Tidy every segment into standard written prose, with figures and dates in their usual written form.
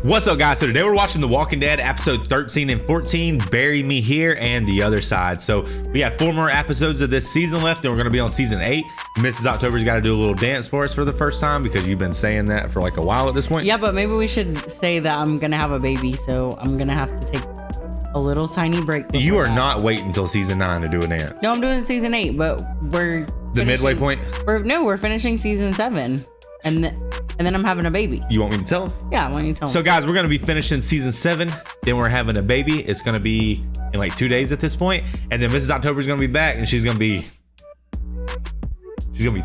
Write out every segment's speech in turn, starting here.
What's up, guys? So today we're watching The Walking Dead episode 13 and 14, Bury Me Here and The Other Side. So we have 4 more episodes of this season left, and we're gonna be on season 8. Mrs. October's got to do a little dance for us for the first time because you've been saying that for like a while at this point. Yeah, but maybe we should say that I'm gonna have a baby, so I'm gonna have to take a little tiny break. You are not waiting until season 9 to do a dance. No, I'm doing season 8, but we're the midway point. We're finishing season 7, and then I'm having a baby. You want me to tell them? Yeah, why don't you tell them? So guys, we're gonna be finishing season 7, then we're having a baby. It's gonna be in like 2 days at this point, and then Mrs. October's gonna be back, and she's gonna be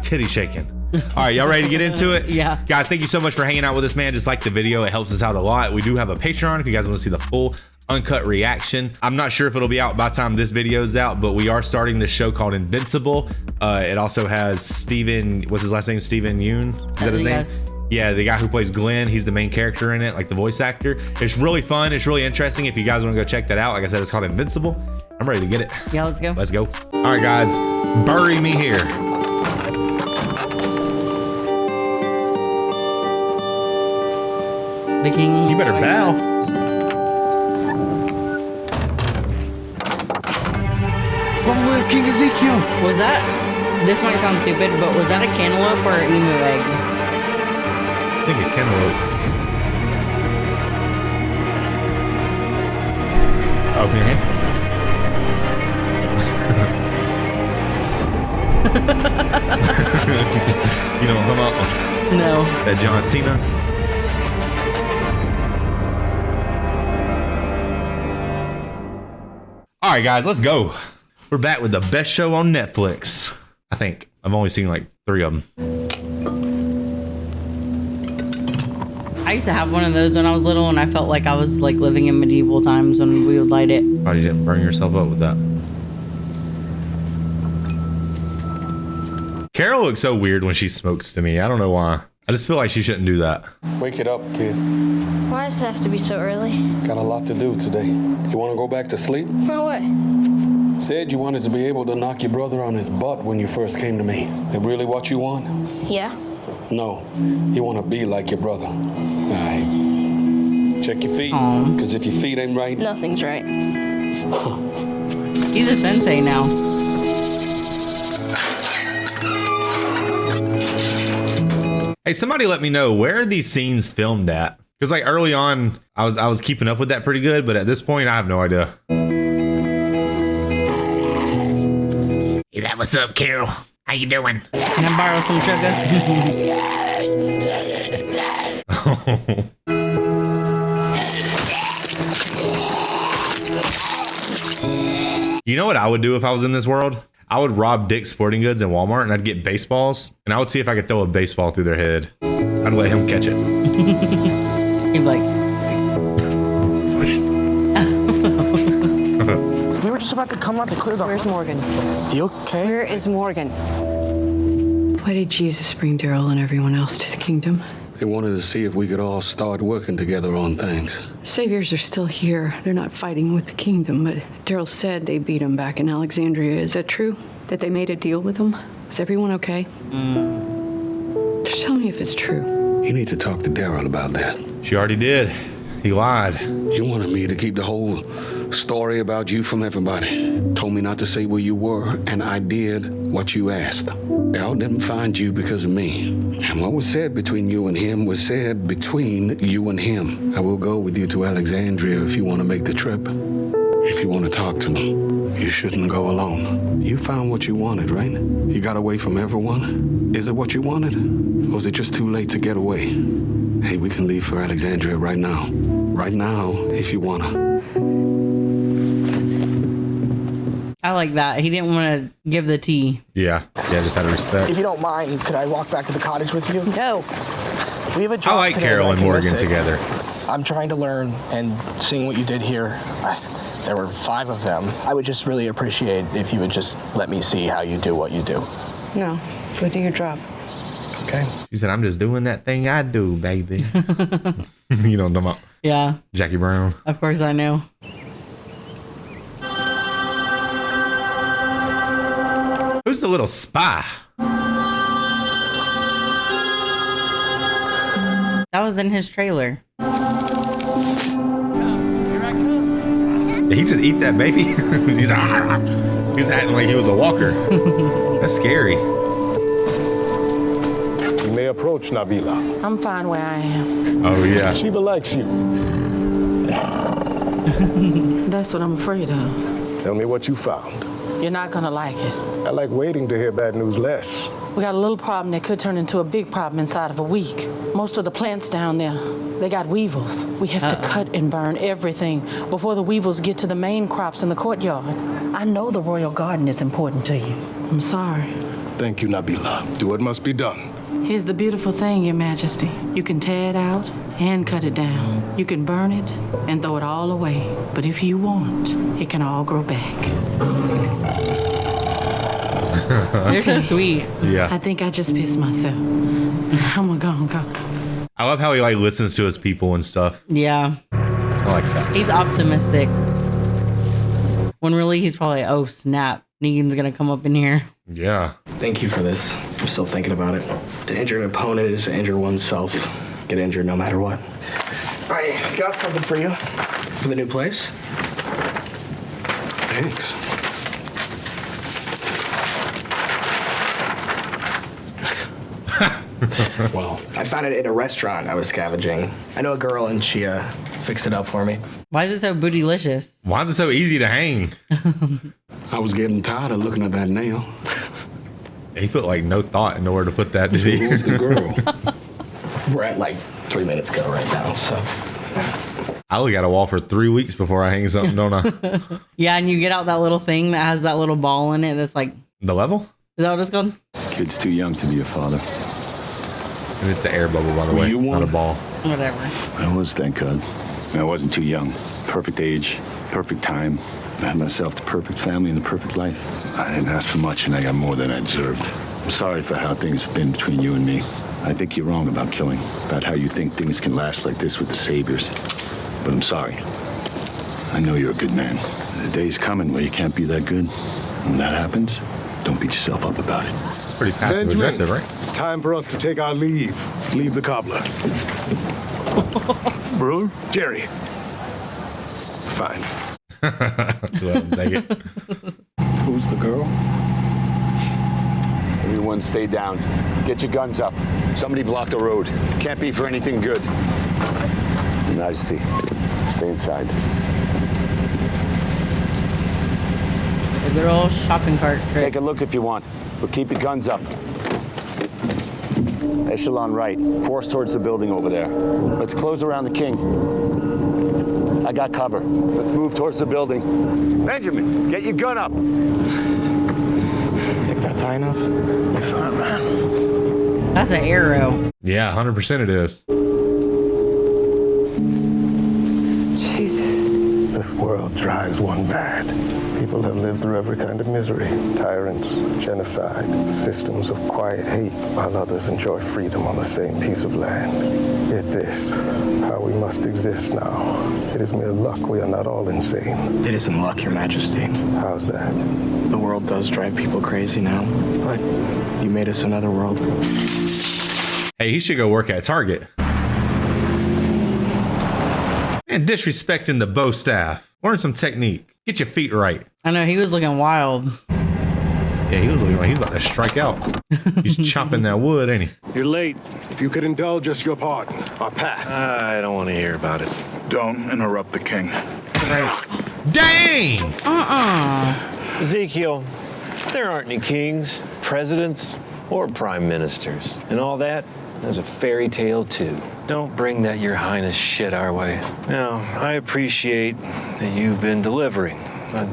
titty shaking. All right, y'all ready to get into it? Yeah. Guys, thank you so much for hanging out with us, man. Just like the video, it helps us out a lot. We do have a Patreon if you guys want to see the full uncut reaction. I'm not sure if it'll be out by the time this video's out, but we are starting this show called Invincible. It also has Steven, what's his last name? Steven Yeun? Is that his name? Yes. Yeah, the guy who plays Glenn. He's the main character in it, like the voice actor. It's really fun. It's really interesting. If you guys want to go check that out, like I said, it's called Invincible. I'm ready to get it. Yeah, let's go. Let's go. All right, guys, bury me here. The king. You better bow. Long live King Ezekiel! Was that? This might sound stupid, but was that a cantaloupe or an emu egg? I think a cantaloupe. Open your hand. You know what I'm talking about? No. That John Cena. All right, guys, let's go. We're back with the best show on Netflix. I think I've only seen like 3 of them. I used to have one of those when I was little, and I felt like I was like living in medieval times when we would light it. Oh, you didn't burn yourself up with that. Carol looks so weird when she smokes to me. I don't know why. I just feel like she shouldn't do that. Wake it up, kid. Why does it have to be so early? Got a lot to do today. You want to go back to sleep? No way. Said you wanted to be able to knock your brother on his butt when you first came to me. That really what you want? Yeah. No. You want to be like your brother. All right. Check your feet. Because if your feet ain't right... Nothing's right. He's a sensei now. Hey, somebody let me know, where are these scenes filmed at? Because like early on, I was keeping up with that pretty good, but at this point, I have no idea. Hey, that what's up, Carol? How you doing? Can I borrow some sugar? You know what I would do if I was in this world? I would rob Dick's Sporting Goods in Walmart, and I'd get baseballs, and I would see if I could throw a baseball through their head. I'd let him catch it. He'd be like, We were just about to come out to clear the... Where's Morgan? You okay? Where is Morgan? Why did Jesus bring Daryl and everyone else to the kingdom? They wanted to see if we could all start working together on things. Saviors are still here. They're not fighting with the kingdom, but Daryl said they beat him back in Alexandria. Is that true? That they made a deal with him? Is everyone okay? Just tell me if it's true. You need to talk to Daryl about that. She already did. He lied. You wanted me to keep the whole story about you from everybody. Told me not to say where you were, and I did what you asked. Daryl didn't find you because of me. And what was said between you and him was said between you and him. I will go with you to Alexandria if you want to make the trip. If you want to talk to them, you shouldn't go alone. You found what you wanted, right? You got away from everyone? Is it what you wanted? Or was it just too late to get away? Hey, we can leave for Alexandria right now. Right now, if you wanna. I like that. He didn't want to give the tea. Yeah, just out of respect. If you don't mind, could I walk back to the cottage with you? No. We have a job I like today Carol that I and can Morgan miss it. together. I'm trying to learn, and seeing what you did here, there were 5 of them. I would just really appreciate if you would just let me see how you do what you do. No. Go do your job. Okay? She said, I'm just doing that thing I do, baby. You know what I'm talking about? Yeah, Jackie Brown. of course I know. Who's the little spy? That was in his trailer. Did he just eat that baby? He's acting like he was a walker. That's scary. You may approach, Nabila. I'm fine where I am. Oh, yeah. Sheba likes you. That's what I'm afraid of. Tell me what you found. You're not gonna like it. I like waiting to hear bad news less. We got a little problem that could turn into a big problem inside of a week. Most of the plants down there, they got weevils. We have to cut and burn everything before the weevils get to the main crops in the courtyard. I know the royal garden is important to you. I'm sorry. Thank you, Nabila. Do what must be done. Here's the beautiful thing, Your Majesty. You can tear it out and cut it down. You can burn it and throw it all away. But if you want, it can all grow back. They're so sweet. Yeah. I think I just pissed myself. I'm gonna go. I love how he like listens to his people and stuff. Yeah. I like that. He's optimistic. When really he's probably, oh snap, Negan's gonna come up in here. Yeah. Thank you for this. I'm still thinking about it. To injure an opponent is to injure oneself. Get injured no matter what. I got something for you. For the new place. Thanks. Well, I found it in a restaurant I was scavenging. I know a girl and she fixed it up for me. Why is it so bootylicious? Why is it so easy to hang? I was getting tired of looking at that nail. He put like no thought into where to put that, did he? Who's the girl? We're at like 3 minutes ago right now, so. I look at a wall for 3 weeks before I hang something, don't I? Yeah, and you get out that little thing that has that little ball in it that's like, The level? is that what it's called? Kid's too young to be a father. And it's an air bubble, by the way, not a ball. Whatever. I was, thank God. I wasn't too young. Perfect age, perfect time. I had myself the perfect family and the perfect life. I didn't ask for much, and I got more than I deserved. I'm sorry for how things have been between you and me. I think you're wrong about killing, about how you think things can last like this with the Saviors. But I'm sorry. I know you're a good man. The day's coming where you can't be that good. When that happens, don't beat yourself up about it. Pretty passive aggressive, right? It's time for us to take our leave. Leave the cobbler. Brewer? Jerry. Fine. Let him take it. Who's the girl? Everyone stay down. Get your guns up. Somebody block the road. Can't be for anything good. Your Majesty, stay inside. A good old shopping cart trick. Take a look if you want, but keep your guns up. Echelon right. Force towards the building over there. Let's close around the king. I got cover. Let's move towards the building. Benjamin, get your gun up. Think that's high enough? You're fine, man. That's an arrow. Yeah, 100% it is. Jesus. This world drives one mad. People have lived through every kind of misery. Tyrants, genocide, systems of quiet hate, while others enjoy freedom on the same piece of land. Yet this, how we must exist now. It is mere luck we are not all insane. It isn't luck, Your Majesty. How's that? The world does drive people crazy now, but you made us another world. Hey, he should go work at Target. And disrespecting the bow staff. Learn some technique. Get your feet right. I know, he was looking wild. Yeah, he was looking like he's about to strike out. He's chopping that wood, ain't he? You're late. If you could indulge us your pardon, our path. I don't want to hear about it. Don't interrupt the king. Dang! Ezekiel, there aren't any kings, presidents, or prime ministers. And all that, there's a fairy tale too. Don't bring that your highness shit our way. Now, I appreciate that you've been delivering, but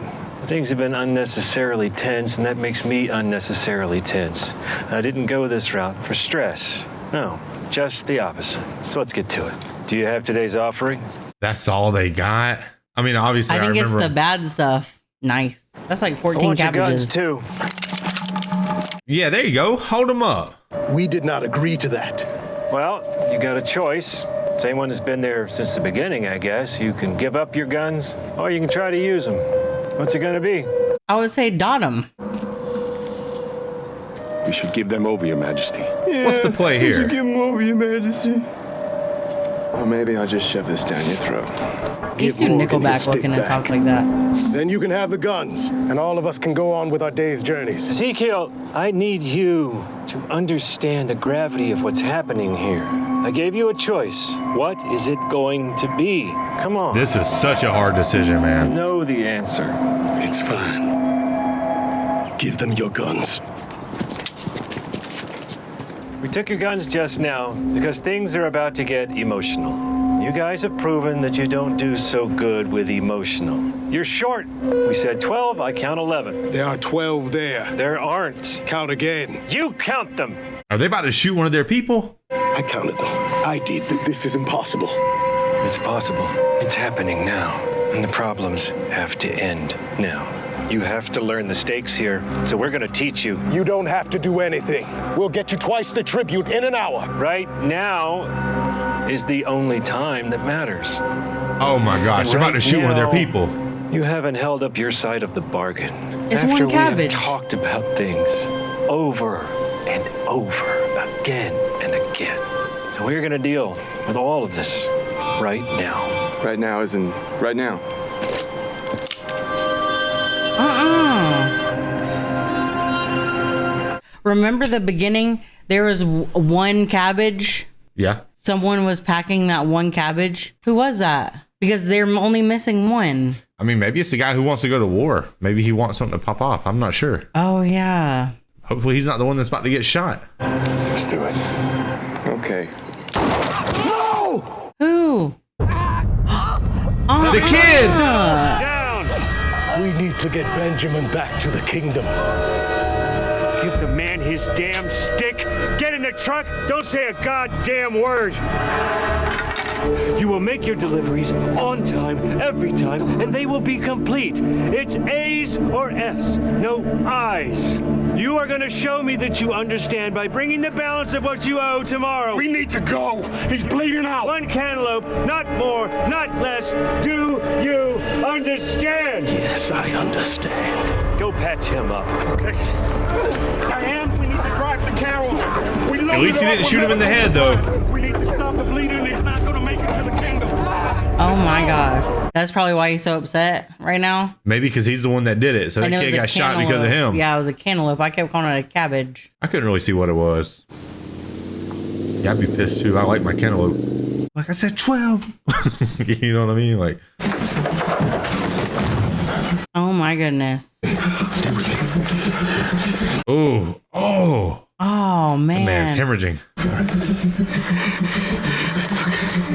things have been unnecessarily tense, and that makes me unnecessarily tense. I didn't go this route for stress. No, just the opposite. So let's get to it. Do you have today's offering? That's all they got? I mean, obviously, I think it's remember. the bad stuff. Nice. That's like 14 I want cabbages. your guns too. Yeah, there you go. Hold them up. We did not agree to that. Well, you got a choice. Same one that's been there since the beginning, I guess. You can give up your guns, or you can try to use them. What's it gonna be? I would say dot him. We should give them over, Your Majesty. What's the play here? Give them over, Your Majesty. Or maybe I'll just shove this down your throat. He's Give too Morgan his Nickelback stick looking to back. talk like that. Then you can have the guns, and all of us can go on with our day's journeys. Ezekiel, I need you to understand the gravity of what's happening here. I gave you a choice. What is it going to be? Come on. This is such a hard decision, I man. know the answer. It's fine. Give them your guns. We took your guns just now because things are about to get emotional. You guys have proven that you don't do so good with emotional. You're short. We said 12, I count 11. There are 12 there. There aren't. Count again. You count them. Are they about to shoot one of their people? I counted them. I did. This is impossible. It's possible. It's happening now. And the problems have to end now. You have to learn the stakes here, so we're gonna teach you. You don't have to do anything. We'll get you twice the tribute in an hour. Right now is the only time that matters. Oh my gosh, they're about to shoot one of their people. You haven't held up your side of the bargain. It's After one cabbage. we have talked about things over and over again and again. So we're gonna deal with all of this right now. Right now as in right now. Remember the beginning? There was one cabbage. Yeah. Someone was packing that one cabbage. Who was that? Because they're only missing one. I mean, maybe it's the guy who wants to go to war. Maybe he wants something to pop off. I'm not sure. Oh, yeah. Hopefully he's not the one that's about to get shot. Let's do it. Okay. No! Who? The kid! We need to get Benjamin back to the kingdom. Give the man his damn stick. Get in the truck. Don't say a goddamn word. You will make your deliveries on time, every time, and they will be complete. It's A's or F's, no I's. You are going to show me that you understand by bringing the balance of what you owe tomorrow. We need to go. He's bleeding out. One cantaloupe, not more, not less. Do you understand? Yes, I understand. Go patch him up. Okay. Diane, we need to drive the carols. At least he didn't shoot him in the head, though. We need to stop the bleeding. He's not going to make it to the kingdom. Oh my gosh. That's probably why he's so upset right now. Maybe because he's the one that did it. So that And it kid was a got shot because of cantaloupe. him. Yeah, it was a cantaloupe. I kept calling it a cabbage. I couldn't really see what it was. Yeah, I'd be pissed too. I like my cantaloupe. Like I said, 12. You know what I mean? Like. Oh my goodness. Oh. Oh. Oh man. That man's hemorrhaging.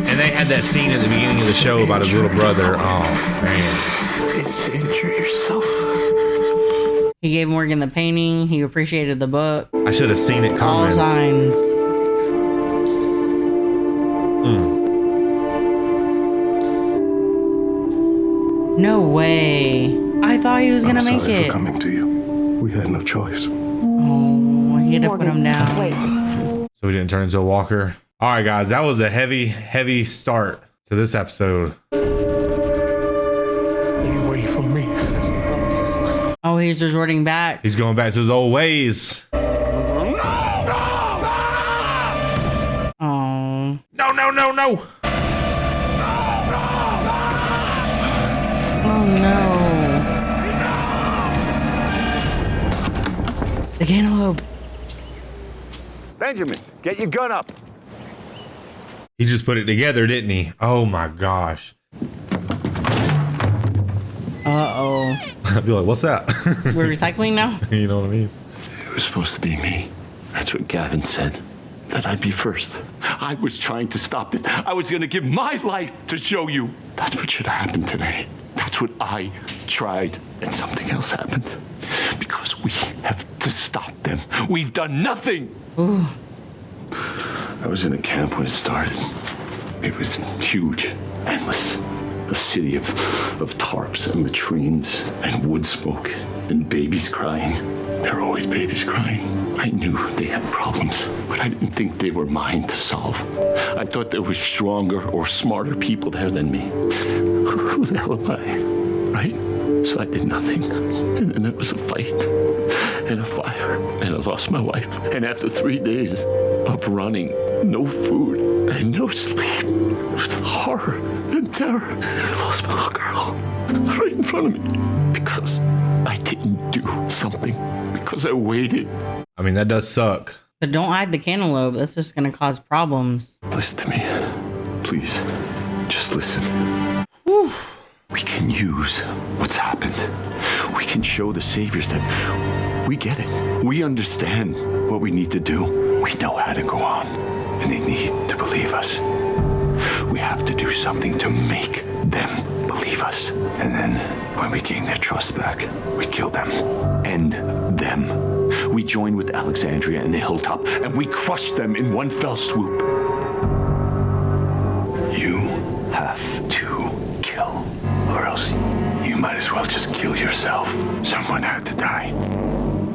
And they had that scene at the beginning of the show about his little brother. Oh man. Please injure yourself. He gave Morgan the painting. He appreciated the book. I should have seen it All coming. signs. No way. I thought he was gonna make sorry it. for coming to you. We had no choice. Oh, he had to put him down. Wait. So he didn't turn into a walker. All right, guys, that was a heavy start to this episode. Stay away from me. Oh, he's resorting back. He's going back to his old ways. Oh. No, no, no, no. Oh no. The cantaloupe. Benjamin, get your gun up. He just put it together, didn't he? Oh my gosh. Uh-oh. I'd be like, what's that? We're recycling now? You know what I mean? It was supposed to be me. That's what Gavin said. That I'd be first. I was trying to stop it. I was gonna give my life to show you. That's what should have happened today. That's what I tried, and something else happened. Because we have to stop them. We've done nothing. Ooh. I was in a camp when it started. It was huge, endless. A city of tarps and latrines and wood smoke and babies crying. There were always babies crying. I knew they had problems, but I didn't think they were mine to solve. I thought there were stronger or smarter people there than me. Who the hell am I, right? So I did nothing. And then there was a fight and a fire, and I lost my wife. And after 3 days of running, no food and no sleep, it was horror and terror. I lost my little girl right in front of me because I didn't do something, because I waited. I mean, that does suck. But don't hide the cantaloupe. That's just gonna cause problems. Listen to me. Please, just listen. Whew. We can use what's happened. We can show the saviors that we get it. We understand what we need to do. We know how to go on, and they need to believe us. We have to do something to make them believe us. And then when we gain their trust back, we kill them. End them. We join with Alexandria in the hilltop, and we crush them in one fell swoop. You have to kill, or else you might as well just kill yourself. Someone had to die.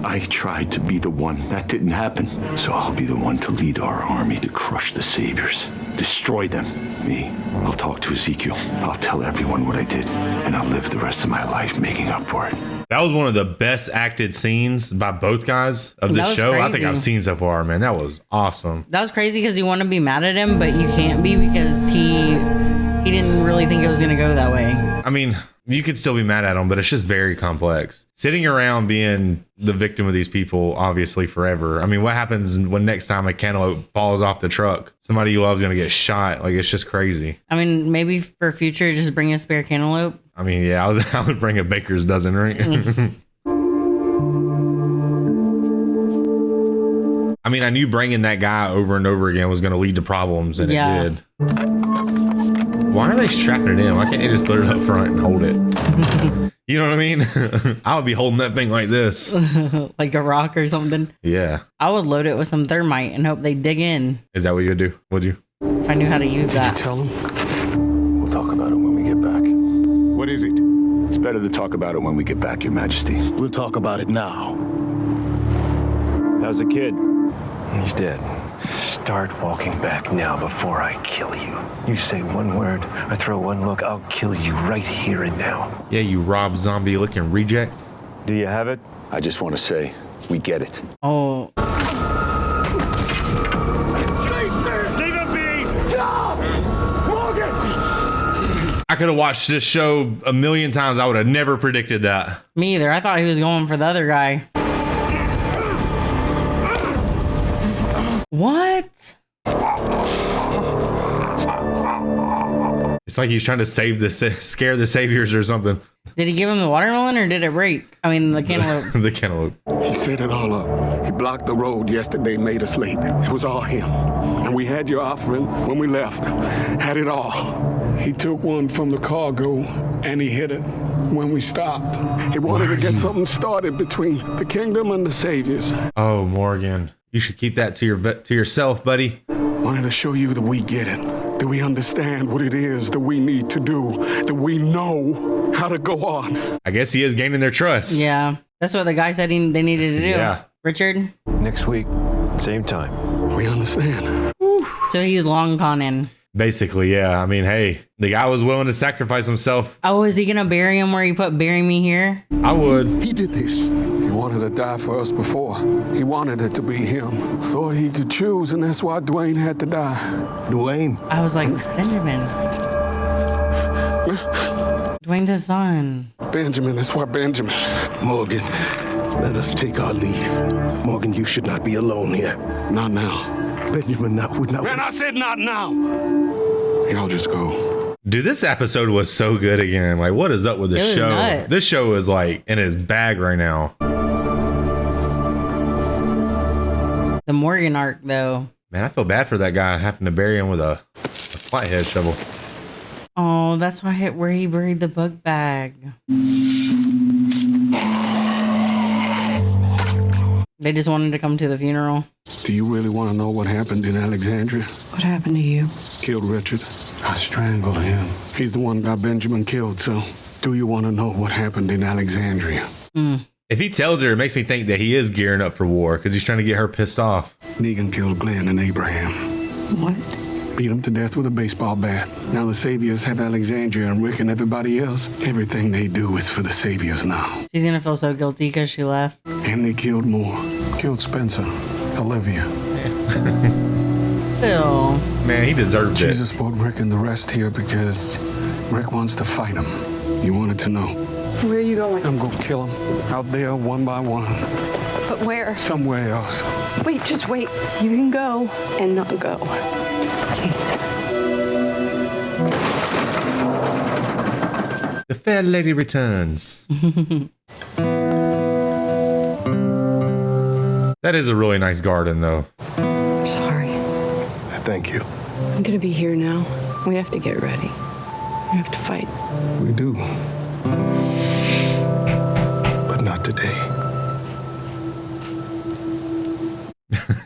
I tried to be the one. That didn't happen. So I'll be the one to lead our army to crush the saviors, destroy them. Me, I'll talk to Ezekiel. I'll tell everyone what I did, and I'll live the rest of my life making up for it. That was one of the best acted scenes by both guys of this show I think I've seen so far, man. That was awesome. That was crazy because you want to be mad at him, but you can't be because he didn't really think it was going to go that way. I mean, you could still be mad at him, but it's just very complex. Sitting around being the victim of these people, obviously forever. I mean, what happens when next time a cantaloupe falls off the truck? Somebody you love is going to get shot. Like, it's just crazy. I mean, maybe for future, just bring a spare cantaloupe. I mean, yeah, I would bring a baker's dozen, right? I mean, I knew bringing that guy over and over again was going to lead to problems, and it did. Why are they strapping it in? Why can't they just put it up front and hold it? You know what I mean? I would be holding that thing like this. Like a rock or something. Yeah. I would load it with some thermite and hope they dig in. Is that what you would do? Would you? If I knew how to use that. Did you tell them? We'll talk about it when we get back. What is it? It's better to talk about it when we get back, Your Majesty. We'll talk about it now. How's the kid? He's dead. Start walking back now before I kill you. You say one word or throw one look, I'll kill you right here and now. Yeah, you Rob Zombie looking reject. Do you have it? I just want to say, we get it. Oh. Leave him be! Stop! Morgan! I could have watched this show a million times. I would have never predicted that. Me either. I thought he was going for the other guy. What? It's like he's trying to scare the saviors or something. Did he give him the watermelon or did it break? I mean, the cantaloupe. The cantaloupe. He set it all up. He blocked the road yesterday, made us late. It was all him. And we had your offering when we left. Had it all. He took one from the cargo and he hid it when we stopped. He wanted to get something started between the kingdom and the saviors. Oh, Morgan. You should keep that to yourself, buddy. Wanted to show you that we get it. That we understand what it is that we need to do. That we know how to go on. I guess he is gaining their trust. Yeah. That's what the guy said they needed to do. Yeah. Richard? Next week, same time. We understand. So he's long conning. Basically, yeah. I mean, hey, the guy was willing to sacrifice himself. Oh, is he going to bury him where he put bury me here? I would. He did this. He wanted to die for us before. He wanted it to be him. Thought he could choose, and that's why Dwayne had to die. Dwayne? I was like, Benjamin. Dwayne's his son. Benjamin, that's why Benjamin. Morgan, let us take our leave. Morgan, you should not be alone here. Not now. Benjamin, would not. Man, I said not now. Y'all just go. Dude, this episode was so good again. Like, what is up with this show? Nuts. This show is like in his bag right now. The Morgan arc, though. Man, I feel bad for that guy having to bury him with a flathead shovel. Oh, that's why where he buried the book bag. They just wanted to come to the funeral. Do you really want to know what happened in Alexandria? What happened to you? Killed Richard. I strangled him. He's the one got Benjamin killed, so do you want to know what happened in Alexandria? If he tells her, it makes me think that he is gearing up for war because he's trying to get her pissed off. Negan killed Glenn and Abraham. What? Beat him to death with a baseball bat. Now the Saviors have Alexandria and Rick and everybody else. Everything they do is for the Saviors now. She's gonna feel so guilty because she left. And they killed more. Killed Spencer, Olivia. Still. Man, he deserved it. Jesus brought Rick and the rest here because Rick wants to fight him. You wanted to know. Where are you going? I'm gonna kill him out there one by one. But where? Somewhere else. Wait, just wait. You can go and not go. Please. The fair lady returns. That is a really nice garden, though. Sorry. Thank you. I'm gonna be here now. We have to get ready. We have to fight. We do. But not today.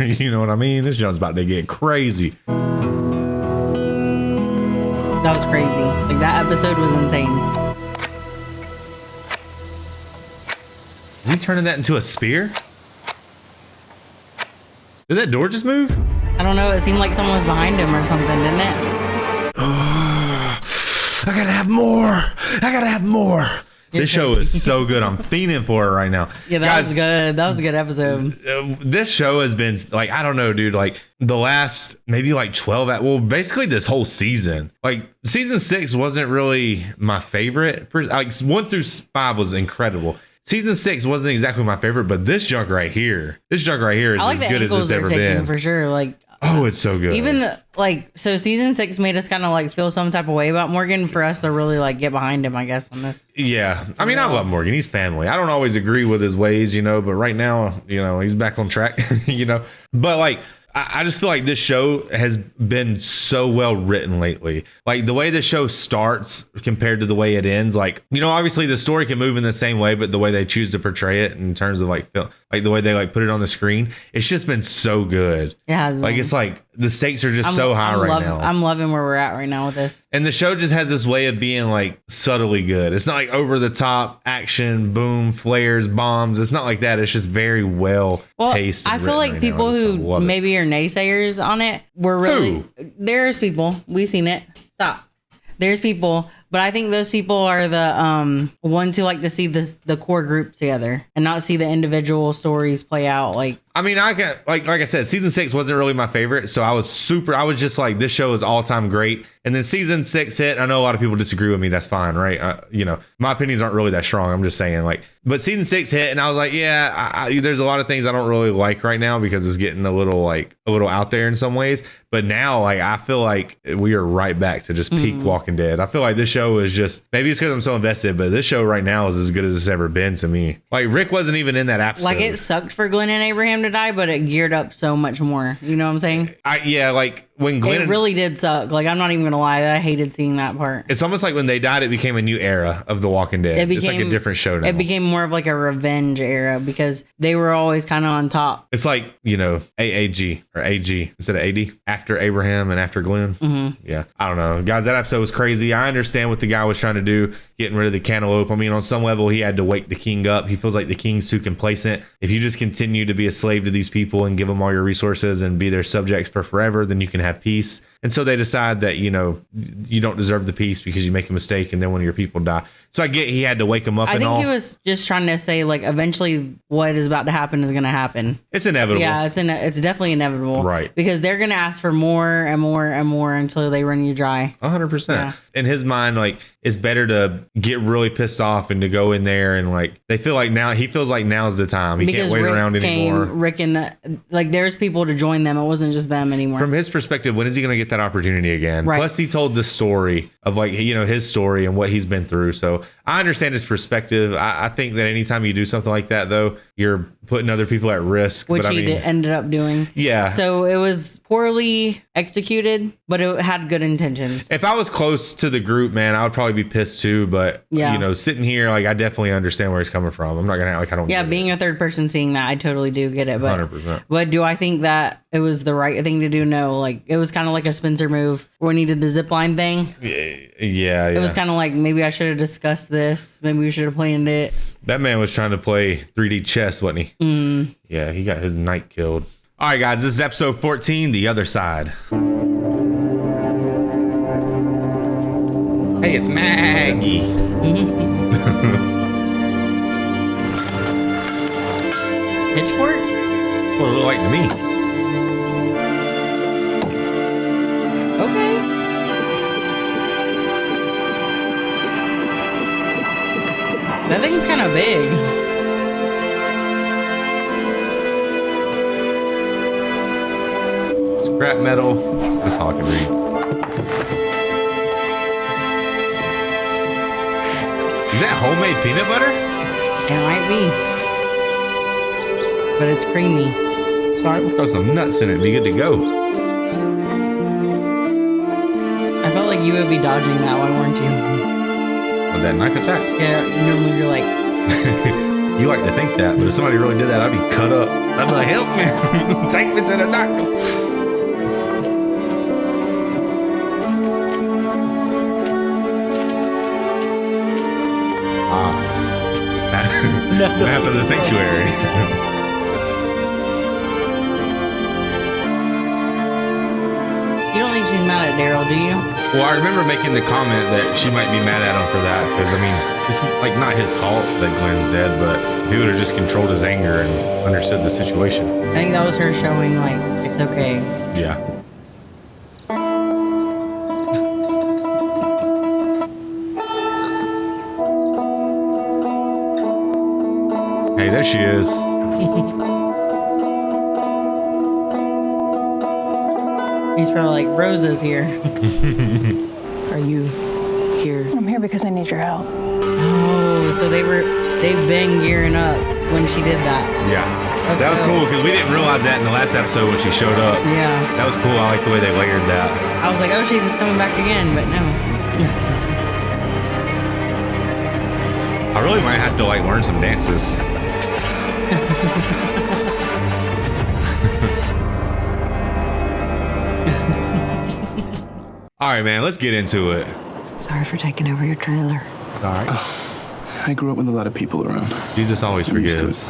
You know what I mean? This John's about to get crazy. That was crazy. Like, that episode was insane. Is he turning that into a spear? Did that door just move? I don't know. It seemed like someone was behind him or something, didn't it? I gotta have more. I gotta have more. This show is so good. I'm fiending for it right now. Yeah, that was good. That was a good episode. This show has been like, I don't know, dude, like the last maybe like 12, well, basically this whole season. Like season 6 wasn't really my favorite. Like 1 through 5 was incredible. Season 6 wasn't exactly my favorite, but this junk right here is I like as good as it's ever been. For sure. Like, oh, it's so good. even so season 6 made us kind of like feel some type of way about Morgan, for us to really like get behind him, I guess, on this. Yeah. I mean, I love Morgan. He's family. I don't always agree with his ways, you know, but right now, you know, he's back on track, you know, but like, I just feel like this show has been so well written lately. Like the way the show starts compared to the way it ends, like, you know, obviously the story can move in the same way, but the way they choose to portray it in terms of like film, like the way they like put it on the screen, it's just been so good. It has been. Like, it's like the stakes are just so high right now. I'm loving where we're at right now with this. And the show just has this way of being like subtly good. It's not like over the top action, boom, flares, bombs. It's not like that. It's just very well paced. I feel like people who maybe are naysayers on it were really. There's people. We've seen it. Stop. There's people, but I think those people are the ones who like to see the core group together and not see the individual stories play out. Like, I mean, I can like I said, season 6 wasn't really my favorite, so I was just like, this show is all time great. And then season 6 hit. I know a lot of people disagree with me. That's fine, right? You know, my opinions aren't really that strong. I'm just saying, like, but season 6 hit, and I was like, yeah, there's a lot of things I don't really like right now because it's getting a little out there in some ways. But now, like, I feel like we are right back to just peak Walking Dead. I feel like this show is just, maybe it's because I'm so invested, but this show right now is as good as it's ever been to me. Like, Rick wasn't even in that episode. Like, it sucked for Glenn and Abraham to die, but it geared up so much more. You know what I'm saying? Yeah, like when Glenn, it really did suck. Like, I'm not even gonna lie, I hated seeing that part. It's almost like when they died, it became a new era of The Walking Dead. It's like a different show now. It became more of like a revenge era because they were always kind of on top. It's like, you know, AAG or AG instead of AD, after Abraham and after Glenn. Yeah, I don't know, guys. That episode was crazy. I understand what the guy was trying to do, getting rid of the cantaloupe. I mean, on some level, he had to wake the king up. He feels like the king's too complacent. If you just continue to be a slave to these people and give them all your resources and be their subjects for forever, then you can have peace. And so they decide that, you know, you don't deserve the peace because you make a mistake and then one of your people die. So I get he had to wake him up. I think he was just trying to say, like, eventually what is about to happen is going to happen. It's inevitable. Yeah, it's definitely inevitable. Right. Because they're going to ask for more and more and more until they run you dry. 100%. Yeah. In his mind, like, it's better to get really pissed off and to go in there and, like, he feels like now's the time. He can't wait around anymore. Rick and there's people to join them. It wasn't just them anymore. From his perspective, when is he going to get that opportunity again? Right. Plus, he told the story of, like, you know, his story and what he's been through. So I understand his perspective. I think that anytime you do something like that, though, you're putting other people at risk. Which ended up doing. Yeah. So it was poorly executed, but it had good intentions. If I was close to the group, man, I would probably be pissed too. But, you know, sitting here, like, I definitely understand where he's coming from. I'm not going to act like I don't. Yeah, being a third person seeing that, I totally do get it. But 100%. But do I think that it was the right thing to do? No. Like, it was kind of like a Spencer move when he did the zipline thing. Yeah. It was kind of like, maybe I should have discussed this. Maybe we should have planned it. That man was trying to play 3D chess, wasn't he? Yeah, he got his knight killed. All right, guys, this is episode 14, The Other Side. Hey, it's Maggie. Pitchfork? What it look like to me. Okay. That thing's kind of big. Scrap metal. That's all I can read. Is that homemade peanut butter? It might be. But it's creamy. Sorry, we'll throw some nuts in it and be good to go. I felt like you would be dodging that one, weren't you? With that knife attack? Yeah, normally you're like... You like to think that, but if somebody really did that, I'd be cut up. I'd be like, help me. Take me to the doctor. Map of the sanctuary. You don't think she's mad at Daryl, do you? Well, I remember making the comment that she might be mad at him for that, because I mean, it's like not his fault that Glenn's dead, but he would have just controlled his anger and understood the situation. I think that was her showing like it's okay. Yeah. Hey, there she is. He's probably like, Rosa's here. Are you here? I'm here because I need your help. Oh, so they've been gearing up when she did that. Yeah. That was cool because we didn't realize that in the last episode when she showed up. Yeah. That was cool. I like the way they layered that. I was like, oh, she's just coming back again, but no. I really might have to like learn some dances. All right, man, let's get into it. Sorry for taking over your trailer. All right. I grew up with a lot of people around. Jesus always forgives.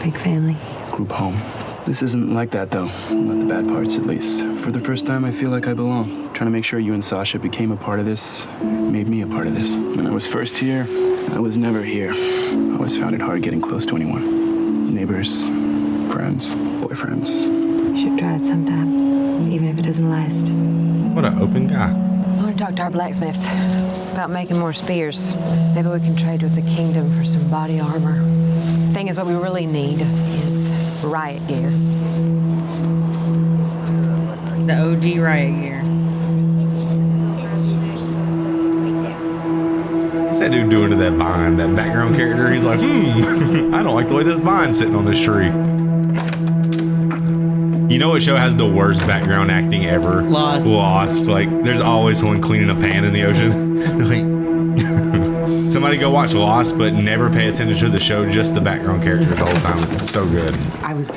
Big family. Group home. This isn't like that, though. Not the bad parts, at least. For the first time, I feel like I belong. Trying to make sure you and Sasha became a part of this, made me a part of this. When I was first here, I was never here. I always found it hard getting close to anyone. Neighbors, friends, boyfriends. You should try it sometime, even if it doesn't last. What an open guy. I want to talk to our blacksmith about making more spears. Maybe we can trade with the kingdom for some body armor. Thing is, what we really need is riot gear. The OG riot gear. What's that dude doing to that vine? That background character? He's like, I don't like the way this vine's sitting on this tree. You know what show has the worst background acting ever? Lost. Like, there's always someone cleaning a pan in the ocean. Like, somebody go watch Lost, but never pay attention to the show, just the background character the whole time. It's so good. I was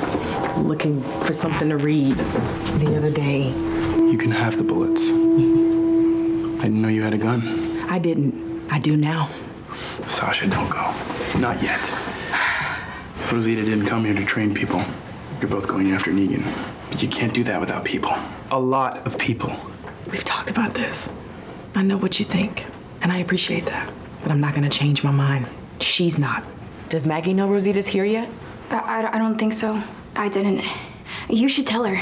looking for something to read the other day. You can have the bullets. I didn't know you had a gun. I didn't. I do now. Sasha, don't go. Not yet. Rosita didn't come here to train people. You're both going after Negan. But you can't do that without people. A lot of people. We've talked about this. I know what you think, and I appreciate that. But I'm not gonna change my mind. She's not. Does Maggie know Rosita's here yet? I don't think so. I didn't. You should tell her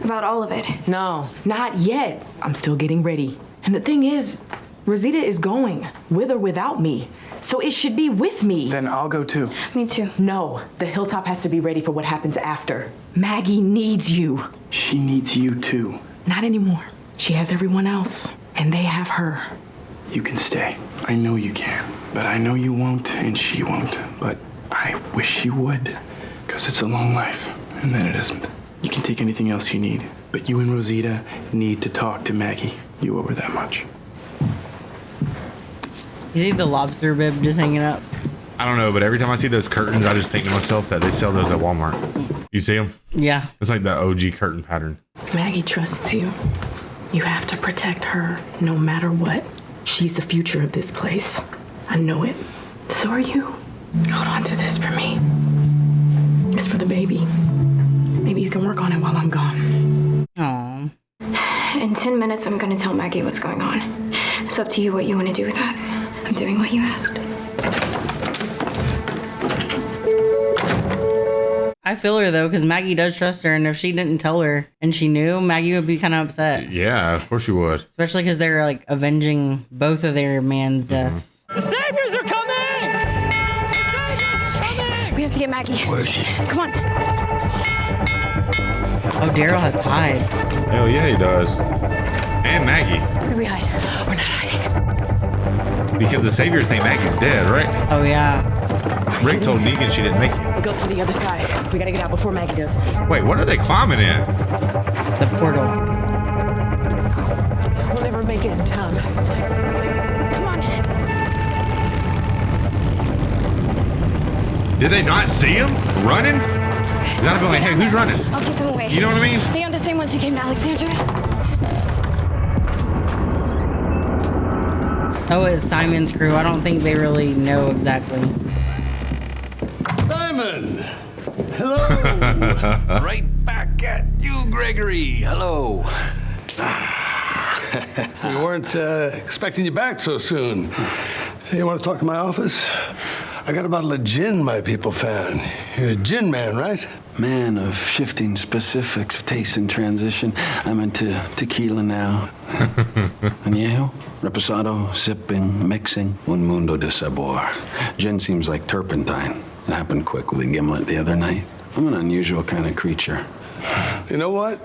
about all of it. No, not yet. I'm still getting ready. And the thing is, Rosita is going, with or without me. So it should be with me. Then I'll go too. Me too. No, the hilltop has to be ready for what happens after. Maggie needs you. She needs you too. Not anymore. She has everyone else, and they have her. You can stay. I know you can. But I know you won't, and she won't. But I wish you would. Because it's a long life, and then it isn't. You can take anything else you need. But you and Rosita need to talk to Maggie. You owe her that much. You see the lobster bib just hanging up? I don't know, but every time I see those curtains, I just think to myself that they sell those at Walmart. You see them? Yeah. It's like the OG curtain pattern. Maggie trusts you. You have to protect her no matter what. She's the future of this place. I know it. So are you. Hold on to this for me. It's for the baby. Maybe you can work on it while I'm gone. Aww. In 10 minutes, I'm gonna tell Maggie what's going on. It's up to you what you want to do with that. I'm doing what you asked. I feel her though, because Maggie does trust her, and if she didn't tell her and she knew, Maggie would be kind of upset. Yeah, of course you would. Especially because they're like avenging both of their man's deaths. The saviors are coming! to get Maggie. Where is she? Come on. Oh, Daryl has to hide. Hell yeah, he does. And Maggie. Where do we hide? We're not hiding. Because the Savior's name Maggie's dead, right? Oh, yeah. Rick told Negan she didn't make it. It goes to the other side. We gotta get out before Maggie does. Wait, what are they climbing in? The portal. We'll never make it in time. Come on. Did they not see him running? Is that like, hey, who's running? I'll get them away. You know what I mean? They are the same ones who came to Alexandria. Oh, it's Simon's crew. I don't think they really know exactly. Simon! Hello! Right back at you, Gregory. Hello. We weren't expecting you back so soon. You want to talk to my office? I got a bottle of gin my people found. You're a gin man, right? Man of shifting specifics, taste and transition. I'm into tequila now. And you? Reposado, sipping, mixing. Un mundo de sabor. Gin seems like turpentine. It happened quick with a gimlet the other night. I'm an unusual kind of creature. You know what?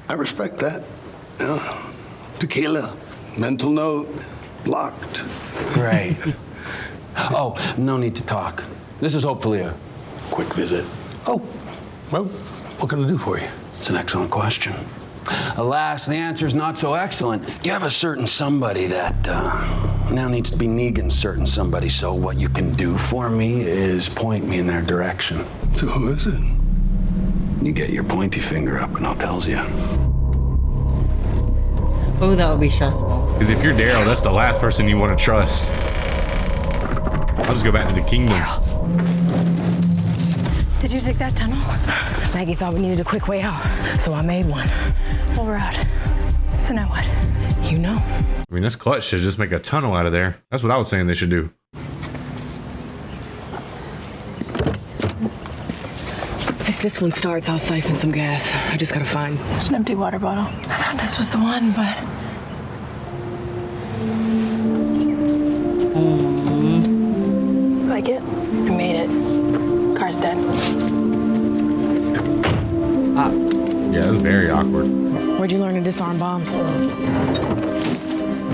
I respect that. You know, tequila, mental note, locked. Right. Oh, no need to talk. This is hopefully a quick visit. Oh, well, what can I do for you? It's an excellent question. Alas, the answer is not so excellent. You have a certain somebody that now needs to be Negan's certain somebody, so what you can do for me is point me in their direction. So who is it? You get your pointy finger up and I'll tells you. Oh, that would be stressful. Because if you're Daryl, that's the last person you want to trust. I'll just go back to the kingdom. Did you dig that tunnel? Maggie thought we needed a quick way out, so I made one. Well, we're out. So now what? You know. I mean, this clutch should just make a tunnel out of there. That's what I was saying they should do. If this one starts, I'll siphon some gas. I just gotta find. There's an empty water bottle. I thought this was the one, but. Like it? I made it. Car's dead. Yeah, it's very awkward. Where'd you learn to disarm bombs?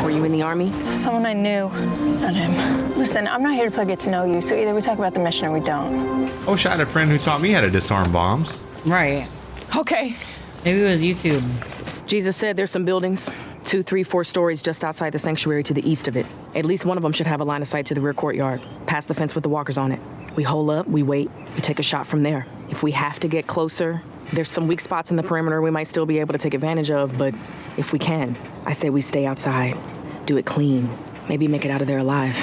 Were you in the army? Someone I knew. Not him. Listen, I'm not here to play get to know you, so either we talk about the mission or we don't. I wish I had a friend who taught me how to disarm bombs. Right. Okay. Maybe it was YouTube. Jesus said there's some buildings, 2, 3, 4 stories just outside the sanctuary to the east of it. At least one of them should have a line of sight to the rear courtyard, past the fence with the walkers on it. We hole up, we wait, we take a shot from there. If we have to get closer, there's some weak spots in the perimeter we might still be able to take advantage of, but if we can, I say we stay outside, do it clean, maybe make it out of there alive.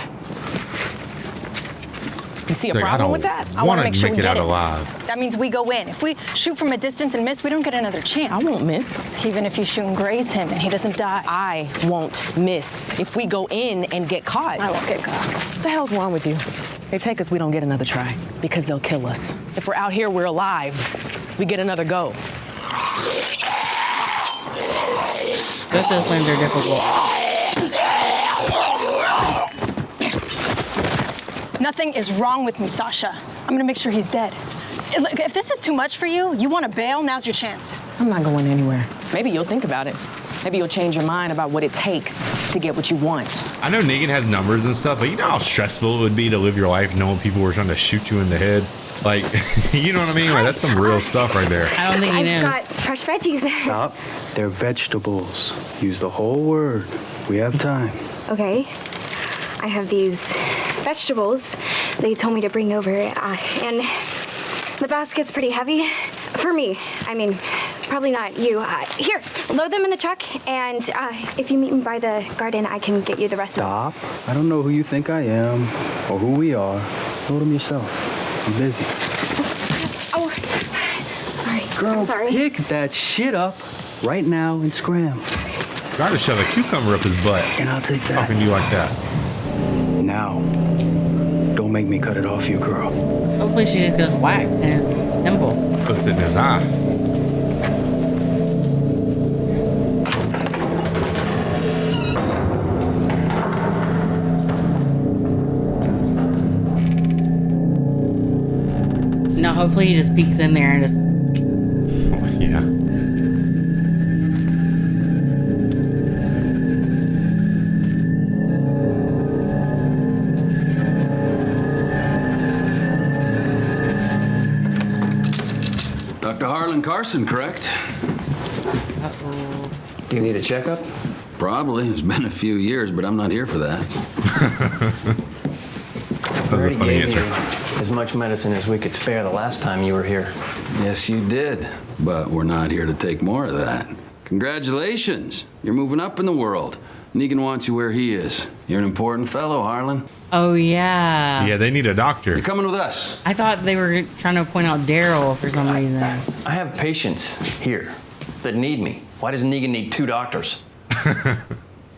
You see a Like, problem with that? I want to make sure we it get out it. alive. That means we go in. If we shoot from a distance and miss, we don't get another chance. I won't miss. Even if you shoot and graze him and he doesn't die. I won't miss. If we go in and get caught. I won't get caught. What the hell's wrong with you? They take us, we don't get another try because they'll kill us. If we're out here, we're alive. We get another go. Both those ones are difficult. Nothing is wrong with me, Sasha. I'm gonna make sure he's dead. Look, if this is too much for you, you want to bail, now's your chance. I'm not going anywhere. Maybe you'll think about it. Maybe you'll change your mind about what it takes to get what you want. I know Negan has numbers and stuff, but you know how stressful it would be to live your life knowing people were trying to shoot you in the head? Like, you know what I mean? Like, that's some real stuff right there. I don't think he knows. I've got fresh veggies. Stop. They're vegetables. Use the whole word. We have time. Okay. I have these vegetables they told me to bring over, and the basket's pretty heavy for me. I mean, probably not you. Here, load them in the truck, and if you meet me by the garden, I can get you the rest Stop. I don't know who you think I am or who we are. Load them yourself. I'm busy. Oh, sorry. Girl, I'm sorry. pick that shit up right now and scram. Gotta shove a cucumber up his butt. And I'll take that. How can you like that? Now, don't make me cut it off you, girl. Hopefully she just goes whack in his temple. Puts it in his eye. No, hopefully he just peeks in there and just. Oh, yeah. Dr. Harlan Carson, correct? Uh-oh. Do you need a checkup? Probably. It's been a few years, but I'm not here for that. I already gave you as much medicine as we could spare the last time you were here. Yes, you did. But we're not here to take more of that. Congratulations. You're moving up in the world. Negan wants you where he is. You're an important fellow, Harlan. Oh, yeah. Yeah, they need a doctor. You're coming with us. I thought they were trying to point out Daryl for some reason. I have patients here that need me. Why does Negan need 2 doctors?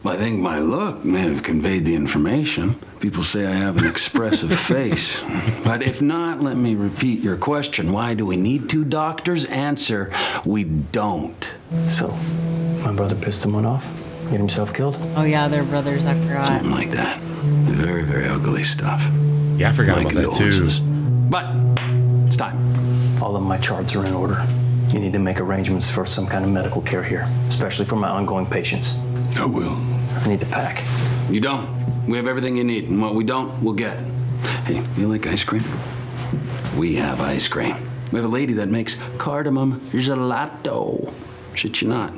Well, I think my look may have conveyed the information. People say I have an expressive face. But if not, let me repeat your question. Why do we need 2 doctors? Answer, we don't. So, my brother pissed someone off? Get himself killed? Oh, yeah, they're brothers. I forgot. Something like that. Very, very ugly stuff. Yeah, I forgot about that too. But it's time. All of my charts are in order. You need to make arrangements for some kind of medical care here, especially for my ongoing patients. I will. I need to pack. You don't. We have everything you need, and what we don't, we'll get. Hey, you like ice cream? We have ice cream. We have a lady that makes cardamom gelato. Shit you not.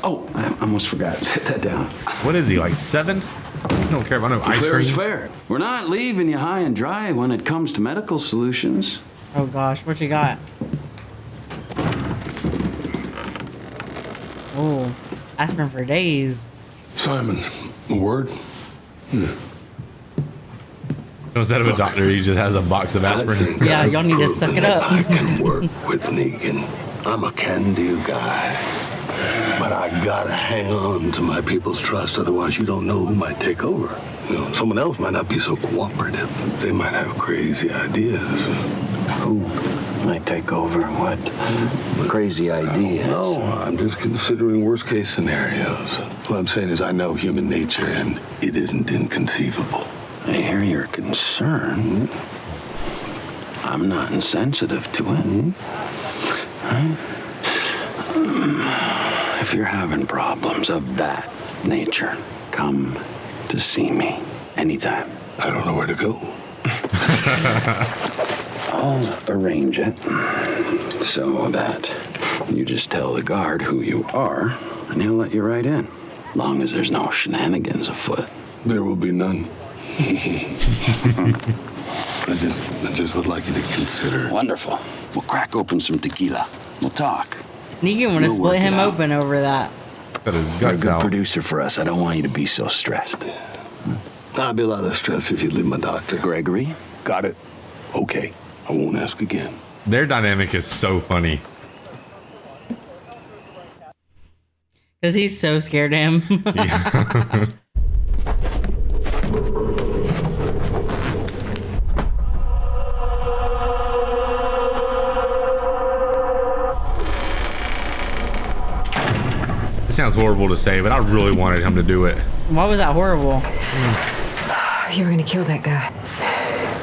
Oh, I almost forgot. Set that down. What is he, like 7? I don't care about no ice Fair cream. is fair. We're not leaving you high and dry when it comes to medical solutions. Oh, gosh. What you got? Oh, aspirin for days. Simon, a word? Yeah. Instead of a doctor, he just has a box of aspirin. Yeah, y'all need to suck it up. I can work with Negan. I'm a can-do guy. But I gotta hang on to my people's trust, otherwise you don't know who might take over. You know, someone else might not be so cooperative. They might have crazy ideas. Who might take over what crazy ideas? No, I'm just considering worst-case scenarios. What I'm saying is I know human nature, and it isn't inconceivable. I hear your concern. I'm not insensitive to it. If you're having problems of that nature, come to see me anytime. I don't know where to go. I'll arrange it so that you just tell the guard who you are, and he'll let you right in. Long as there's no shenanigans afoot. There will be none. I just would like you to consider. Wonderful. We'll crack open some tequila. We'll talk. Negan would have split him open over that. That is You're a guts good out. producer for us. I don't want you to be so stressed. I'd be a lot less stressed if you'd leave my doctor. Gregory? Got it. Okay. I won't ask again. Their dynamic is so funny. Because he's so scared of him. Yeah. It sounds horrible to say, but I really wanted him to do it. Why was that horrible? You were gonna kill that guy.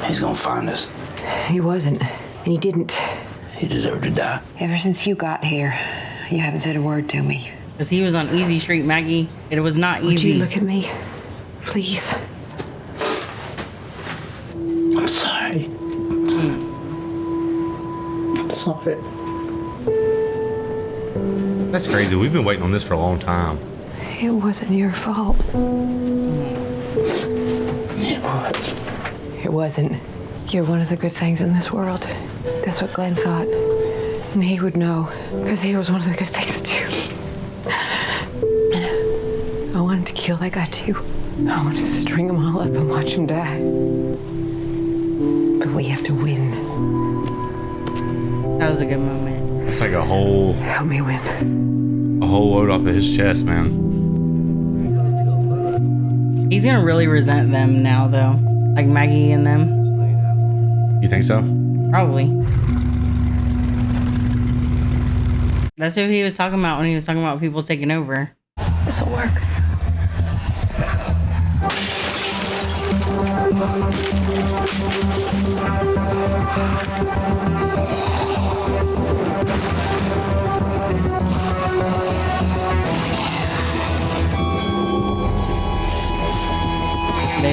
He's gonna find us. He wasn't, and he didn't. He deserved to die. Ever since you got here, you haven't said a word to me. Because he was on Easy Street, Maggie. It was not easy. Would you look at me, please? I'm sorry. Stop it. That's crazy. We've been waiting on this for a long time. It wasn't your fault. It was. It wasn't. You're one of the good things in this world. That's what Glenn thought. And he would know, because he was one of the good things too. I wanted to kill that guy too. I wanted to string them all up and watch them die. But we have to win. That was a good moment. It's like a whole Help me win. load off of his chest, man. He's going to really resent them now, though. Like Maggie and them. You think so? Probably. That's who he was talking about when he was talking about people taking over. This'll work. They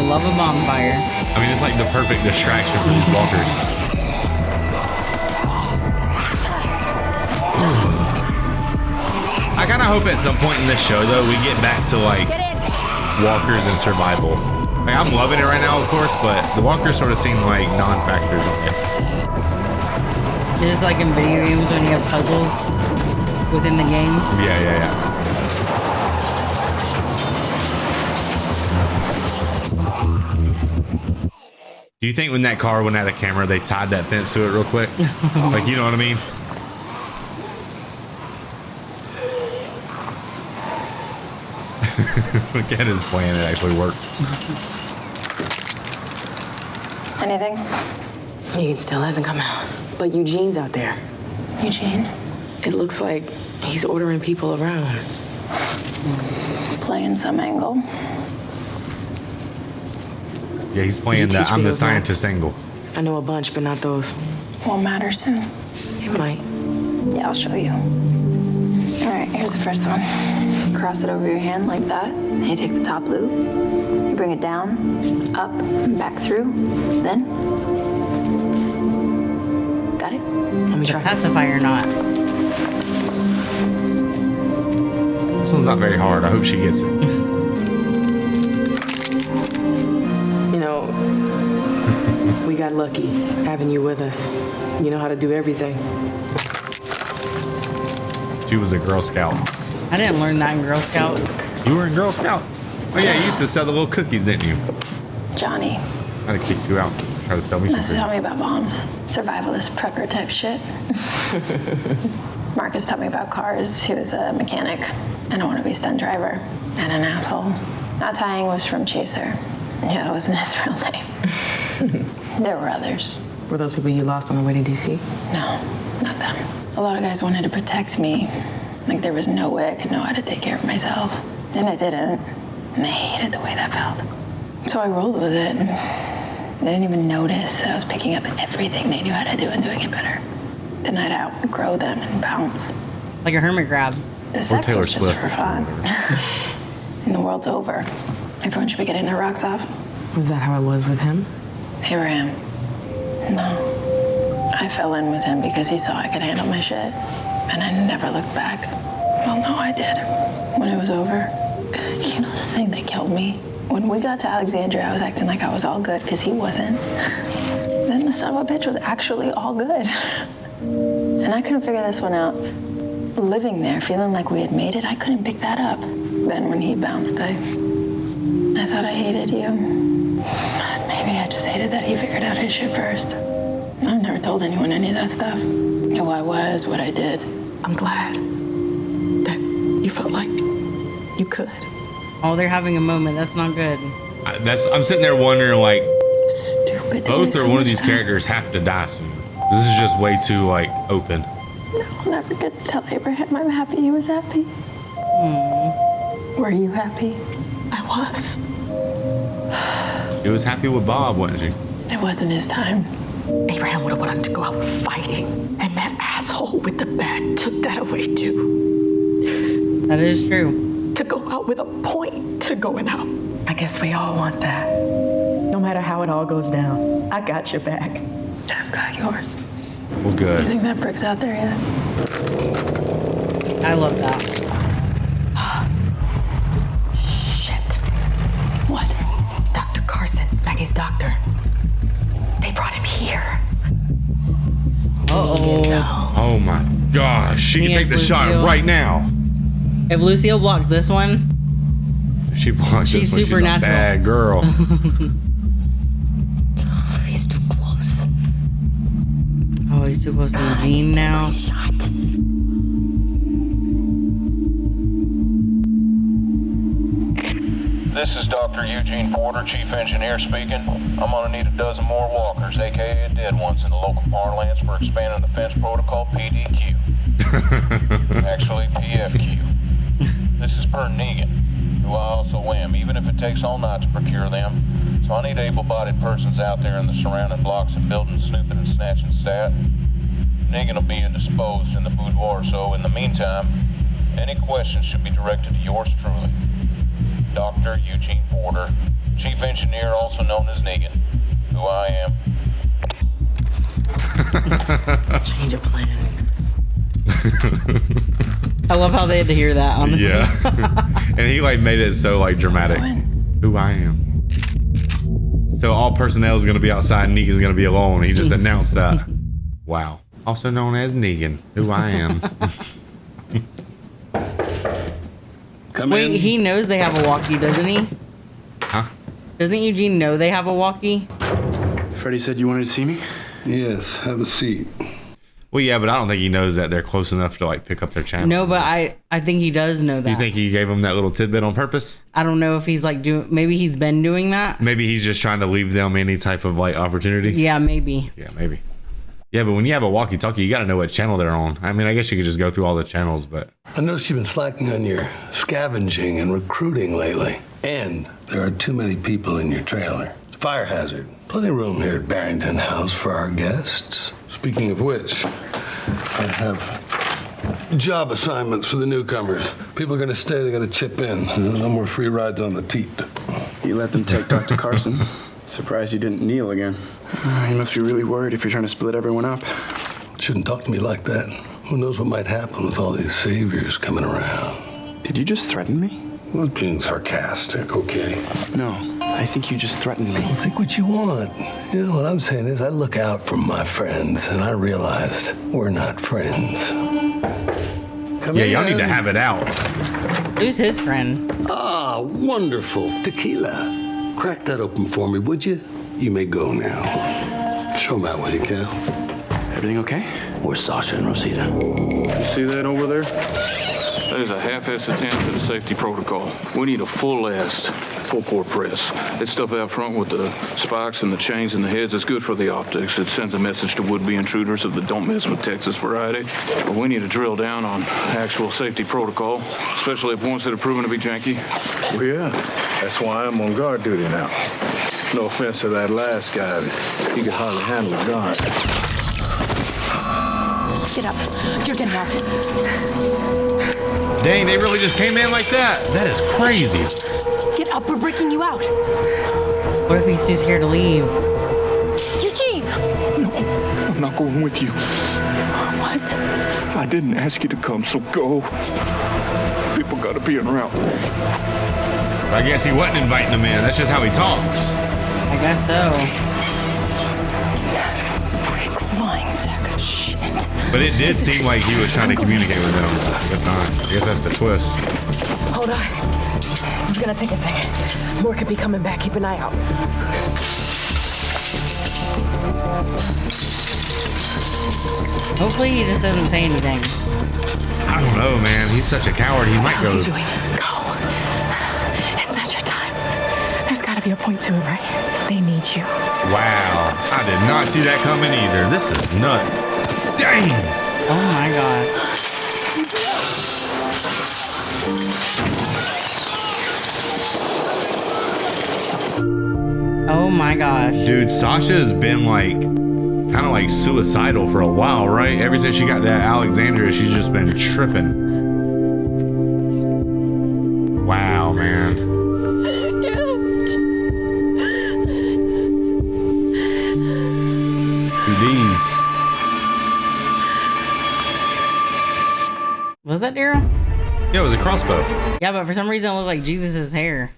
love a bonfire. I mean, it's like the perfect distraction for these walkers. I kind of hope at some point in this show, though, we get back to like walkers and survival. Like, I'm loving it right now, of course, but the walkers sort of seem like non-factors in it. It's just like in video games when you have puzzles within the game. Yeah. Do you think when that car went out of camera, they tied that fence to it real quick? Like, you know what I mean? Look at his plan. It actually worked. Anything? He still hasn't come out. But Eugene's out there. Eugene? It looks like he's ordering people around. Playing some angle. Yeah, he's playing the I'm the scientist angle. I know a bunch, but not those. Won't matter soon. It might. Yeah, I'll show you. All right, here's the first one. Cross it over your hand like that. And you take the top loop. You bring it down, up, and back through. Then. Got it? Let me try. Pacifier or not. This one's not very hard. I hope she gets it. You know, we got lucky having you with us. You know how to do everything. She was a Girl Scout. I didn't learn that in Girl Scouts. You were in Girl Scouts. Oh yeah, you used to sell the little cookies, didn't you? Johnny. I'd have kicked you out. Try to sell me some Nice to tell me about bombs. Survivalist prepper type shit. Marcus taught me about cars. He was a mechanic and a wannabe stunt driver and an asshole. Not Tying was from Chaser. Yeah, that wasn't his real name. There were others. Were those people you lost on the way to DC? No, not them. A lot of guys wanted to protect me. Like there was no way I could know how to take care of myself. And I didn't. And I hated the way that felt. So I rolled with it. And they didn't even notice that I was picking up everything they knew how to do and doing it better. Then I'd outgrow them and bounce. Like a hermit crab. The sex was just for fun. And the world's over. Everyone should be getting their rocks off. Was that how it was with him? Abraham. No. I fell in with him because he saw I could handle my shit. And I never looked back. Well, no, I did. When it was over. You know the thing that killed me? When we got to Alexandria, I was acting like I was all good because he wasn't. Then the son of a bitch was actually all good. And I couldn't figure this one out. Living there, feeling like we had made it, I couldn't pick that up. Then when he bounced, I thought I hated you. Maybe I just hated that he figured out his shit first. I've never told anyone any of that stuff. Who I was, what I did. I'm glad that you felt like you could. Oh, they're having a moment. That's not good. I'm sitting there wondering, like, stupid. Both or one of these characters have to die soon. This is just way too, like, open. I'll never get to tell Abraham I'm happy he was happy. Were you happy? I was. She was happy with Bob, wasn't she? It wasn't his time. Abraham would have wanted to go out fighting, and that asshole with the bat took that away too. That is true. To go out with a point to going out. I guess we all want that. No matter how it all goes down, I got your back. I've got yours. Well, good. You think that brick's out there yet? I love that. Shit. What? Dr. Carson, Maggie's doctor. They brought him here. Uh-oh. Oh my gosh. She can take the shot right now. If Lucille blocks this one, she blocks she's this one. supernatural. She's a bad girl. He's too close. Oh, he's too close to Eugene now. This is Dr. Eugene Porter, Chief Engineer speaking. I'm gonna need a dozen more walkers, aka dead ones, in the local parlance for expanding the fence protocol PDQ. Actually, PFQ. This is per Negan. who I also am, even if it takes all night to procure them. So I need able-bodied persons out there in the surrounding blocks and buildings snooping and snatching stat. Negan will be indisposed in the boudoir, so in the meantime, any questions should be directed to yours truly, Dr. Eugene Porter, Chief Engineer, also known as Negan, who I am. Change of plans. I love how they had to hear that, honestly. Yeah. And he like made it so like dramatic. Who I am. So all personnel is going to be outside and Negan's going to be alone. He just announced that. Wow. Also known as Negan, who I am. Wait, he knows they have a walkie, doesn't he? Huh? Doesn't Eugene know they have a walkie? Freddie said you wanted to see me? Yes, have a seat. Well, yeah, but I don't think he knows that they're close enough to like pick up their channel. No, but I think he does know that. You think he gave him that little tidbit on purpose? I don't know if he's like maybe he's been doing that. Maybe he's just trying to leave them any type of like opportunity. Yeah, maybe. Yeah, maybe. Yeah, but when you have a walkie-talkie, you got to know what channel they're on. I mean, I guess you could just go through all the channels, but... I noticed you've been slacking on your scavenging and recruiting lately. And there are too many people in your trailer. It's a fire hazard. Plenty of room here at Barrington House for our guests. Speaking of which, I have job assignments for the newcomers. People are going to stay, they got to chip in. There's no more free rides on the teat. You let them take Dr. Carson. Surprised you didn't kneel again. You must be really worried if you're trying to split everyone up. Shouldn't talk to me like that. Who knows what might happen with all these saviors coming around. Did you just threaten me? I was being sarcastic, okay? No, I think you just threatened me. Well, think what you want. You know, what I'm saying is I look out for my friends, and I realized we're not friends. Yeah, y'all need to have it out. Who's his friend? Ah, wonderful. Tequila. Crack that open for me, would you? You may go now. Show them out, will you, Cal? Everything okay? Where's Sasha and Rosita? You see that over there? That is a half-assed attempt at a safety protocol. We need a full-assed, full-core press. That stuff out front with the spikes and the chains and the heads is good for the optics. It sends a message to would-be intruders of the don't mess with Texas variety. But we need to drill down on actual safety protocol, especially if ones that have proven to be janky. Well, yeah, that's why I'm on guard duty now. No offense to that last guy, he could hardly handle a gun. Get up. You're getting out. Dang, they really just came in like that. That is crazy. Get up. We're breaking you out. What if he's too scared to leave? Eugene! No, I'm not going with you. What? I didn't ask you to come, so go. People gotta be en route. I guess he wasn't inviting them in. That's just how he talks. I guess so. Lying sack of shit. But it did seem like he was trying to communicate with them. I guess not. I guess that's the twist. Hold on. This is gonna take a second. More could be coming back. Keep an eye out. Hopefully he just doesn't say anything. I don't know, man. He's such a coward. He might go. What are you doing? Go. It's not your time. There's gotta be a point to it, right? They need you. Wow. I did not see that coming either. This is nuts. Dang. Oh my god. Oh my gosh. Dude, Sasha's been like kind of like suicidal for a while, right? Ever since she got to Alexandria, she's just been tripping. Wow, man. These. Was that Daryl? Yeah, it was a crossbow. Yeah, but for some reason it looked like Jesus' hair.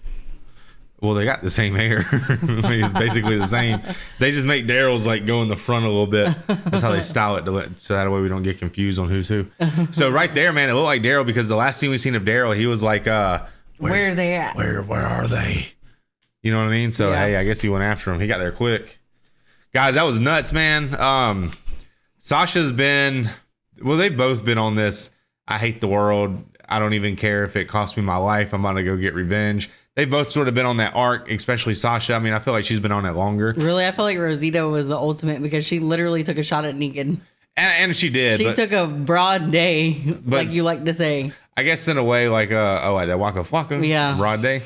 Well, they got the same hair. Like, it's basically the same. They just make Daryl's like go in the front a little bit. That's how they style it so that way we don't get confused on who's who. So right there, man, it looked like Daryl because the last scene we seen of Daryl, he was like, where are they at? Where are they? You know what I mean? So, Hey, I guess he went after him. He got there quick. Guys, that was nuts, man. Sasha's been, well, they've both been on this. I hate the world. I don't even care if it costs me my life. I'm about to go get revenge. They've both sort of been on that arc, especially Sasha. I mean, I feel like she's been on it longer. Really? I feel like Rosita was the ultimate because she literally took a shot at Negan. And she did. She took a broad day, like you like to say. I guess in a way like that Waka Flocka, Yeah. Rod Day.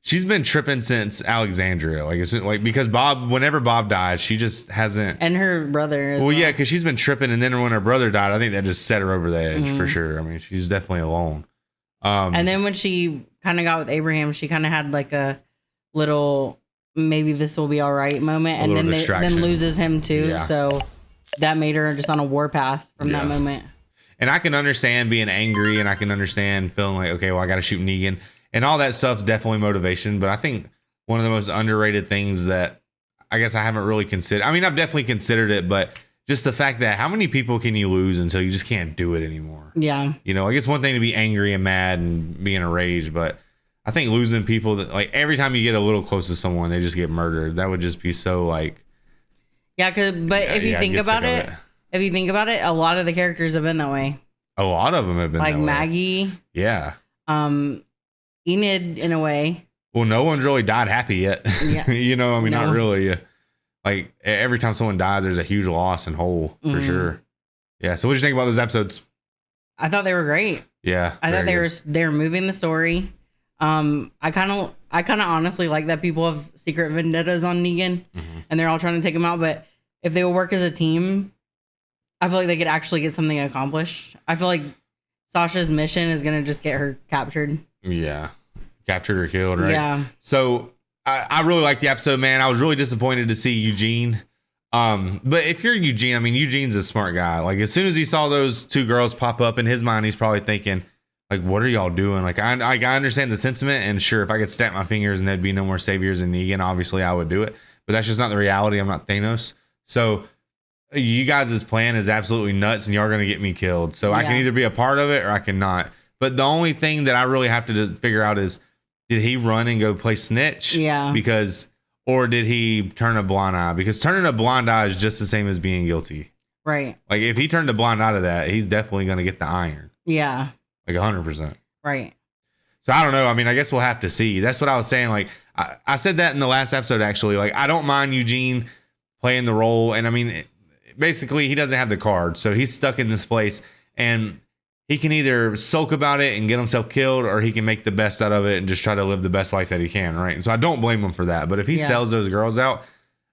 She's been tripping since Alexandria, like because whenever Bob died, she just hasn't. And her brother. Well, yeah, because she's been tripping, and then when her brother died, I think that just set her over the edge for sure. I mean, she's definitely alone. And then when she kind of got with Abraham, she kind of had like a little maybe this will be all right moment, and then then loses him too. Yeah. So that made her just on a warpath from that moment. And I can understand being angry, and I can understand feeling like, okay, well, I got to shoot Negan. And all that stuff's definitely motivation, but I think one of the most underrated things that I guess I haven't really considered. I mean, I've definitely considered it, but just the fact that how many people can you lose until you just can't do it anymore? Yeah. You know, I guess one thing to be angry and mad and be enraged, but I think losing people that like every time you get a little close to someone, they just get murdered. That would just be so like. Yeah, if you think about it, a lot of the characters have been that way. A lot of them have been like that way. Maggie. Yeah. Enid in a way. Well, no one's really died happy yet. Yeah. You know, I mean, not really. Like every time someone dies, there's a huge loss and hole for sure. Yeah. So what did you think about those episodes? I thought they were great. Yeah. I thought they were moving the story. I kind of honestly like that people have secret vendettas on Negan and they're all trying to take him out. But if they would work as a team, I feel like they could actually get something accomplished. I feel like Sasha's mission is going to just get her captured. Yeah. Captured or killed, right? Yeah. So I really liked the episode, man. I was really disappointed to see Eugene. But if you're Eugene, I mean, Eugene's a smart guy. Like as soon as he saw those two girls pop up in his mind, he's probably thinking, like, what are y'all doing? Like, I understand the sentiment, and sure, if I could snap my fingers and there'd be no more saviors in Negan, obviously I would do it. But that's just not the reality. I'm not Thanos. So you guys' plan is absolutely nuts, and y'all are going to get me killed. So I can either be a part of it or I cannot. But the only thing that I really have to figure out is, did he run and go play snitch? Yeah. Or did he turn a blind eye? Because turning a blind eye is just the same as being guilty. Right. Like if he turned a blind eye to that, he's definitely going to get the iron. Yeah. Like 100%. Right. So I don't know. I mean, I guess we'll have to see. That's what I was saying. Like I said that in the last episode, actually. Like I don't mind Eugene playing the role. And I mean, basically he doesn't have the card. So he's stuck in this place and he can either sulk about it and get himself killed, or he can make the best out of it and just try to live the best life that he can. Right. And so I don't blame him for that. But if he sells those girls out,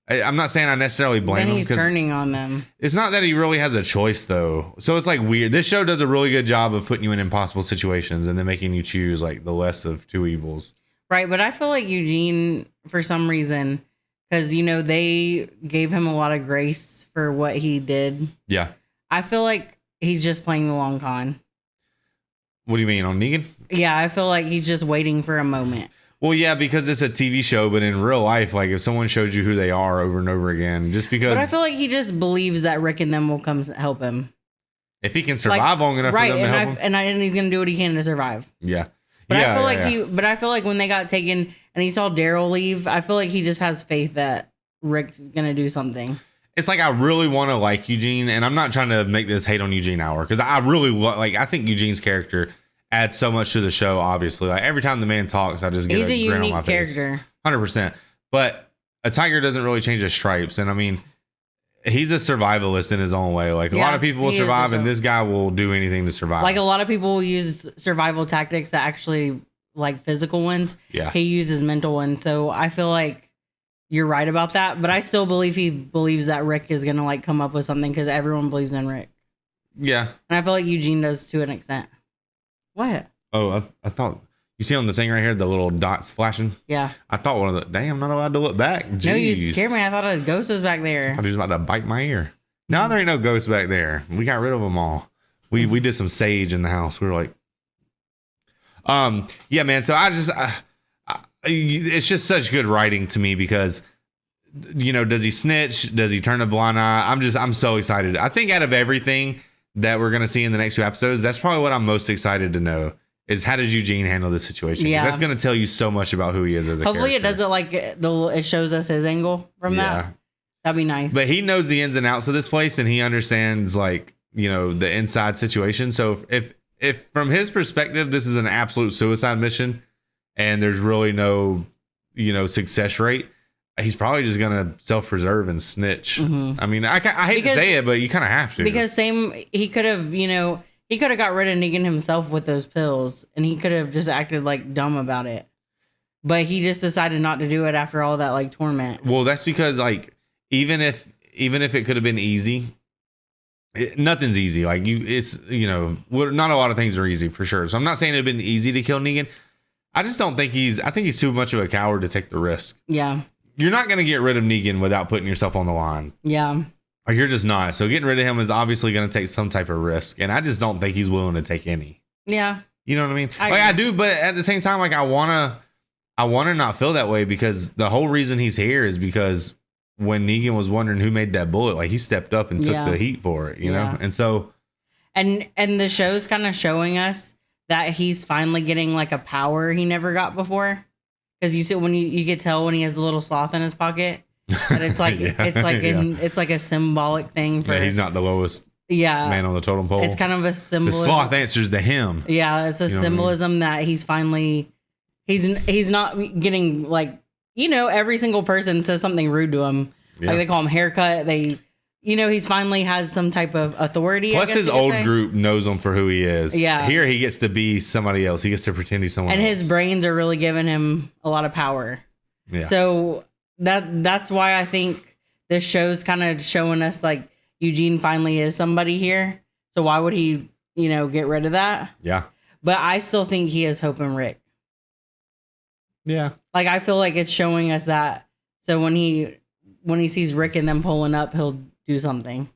I'm not saying I necessarily blame him. Then he's turning on them. It's not that he really has a choice, though. So it's like weird. This show does a really good job of putting you in impossible situations and then making you choose like the less of two evils. Right. But I feel like Eugene, for some reason, because, you know, they gave him a lot of grace for what he did. Yeah. I feel like he's just playing the long con. What do you mean, on Negan? Yeah, I feel like he's just waiting for a moment. Well, yeah, because it's a TV show, but in real life, like if someone shows you who they are over and over again, just because. But I feel like he just believes that Rick and them will come help him. If he can survive long enough for them to help him. And he's going to do what he can to survive. Yeah. But I feel like but I feel like when they got taken and he saw Daryl leave, I feel like he just has faith that Rick's going to do something. It's like I really want to like Eugene, and I'm not trying to make this hate on Eugene hour because I really I think Eugene's character adds so much to the show. Obviously, like every time the man talks, I just get He's a grin on my face. He's a unique character, 100%. But a tiger doesn't really change his stripes, and I mean, he's a survivalist in his own way. Like a lot of people will survive, and this guy will do anything to survive. Like a lot of people will use survival tactics that actually like physical ones. Yeah, he uses mental ones. So I feel like you're right about that, but I still believe he believes that Rick is gonna like come up with something because everyone believes in Rick. Yeah, and I feel like Eugene does to an extent. What? Oh, I thought you see on the thing right here the little dots flashing. Yeah, I thought one of the. Damn, I'm not allowed to look back. Jeez. No, you scared me. I thought a ghost was back there. I thought he was about to bite my ear. No, there ain't no ghost back there. We got rid of them all. We did some sage in the house. We were like, yeah, man. So I just. It's just such good writing to me because, you know, does he snitch? Does he turn a blind eye? I'm so excited. I think out of everything that we're going to see in the next 2 episodes, that's probably what I'm most excited to know is how does Eugene handle this situation? Yeah. That's going to tell you so much about who he is as a Hopefully character. It does it like it shows us his angle from that. That'd be nice. But he knows the ins and outs of this place and he understands like, you know, the inside situation. So if from his perspective, this is an absolute suicide mission, and there's really no, you know, success rate, he's probably just gonna self-preserve and snitch. I mean, I hate to say it, but you kind of have to. Because he could have, he could have got rid of Negan himself with those pills, and he could have just acted like dumb about it. But he just decided not to do it after all that like torment. Well, that's because like even if it could have been easy, nothing's easy. Like not a lot of things are easy for sure. So I'm not saying it'd been easy to kill Negan. I just don't think I think he's too much of a coward to take the risk. Yeah. You're not going to get rid of Negan without putting yourself on the line. Yeah. Like you're just not. So getting rid of him is obviously going to take some type of risk. And I just don't think he's willing to take any. Yeah. You know what I mean? I do, but at the same time, like I want to not feel that way, because the whole reason he's here is because when Negan was wondering who made that bullet, like he stepped up and took the heat for it, you know? And so. And the show's kind of showing us that he's finally getting like a power he never got before. Because you see when you could tell when he has a little sloth in his pocket. But it's like it's like a symbolic thing for he's not the lowest man on the totem pole. It's kind of a symbolism. The sloth answers to him. Yeah, it's a symbolism that he's finally he's not getting like, every single person says something rude to him. Yeah. Like they call him haircut. He's finally has some type of authority. Plus his old group knows him for who he is. Yeah. Here he gets to be somebody else. He gets to pretend he's someone else. And his brains are really giving him a lot of power. Yeah. So that's why I think this show's kind of showing us like Eugene finally is somebody here. So why would he, get rid of that? Yeah. But I still think he has hope in Rick. Yeah. Like I feel like it's showing us that. So when he sees Rick and them pulling up, he'll do something.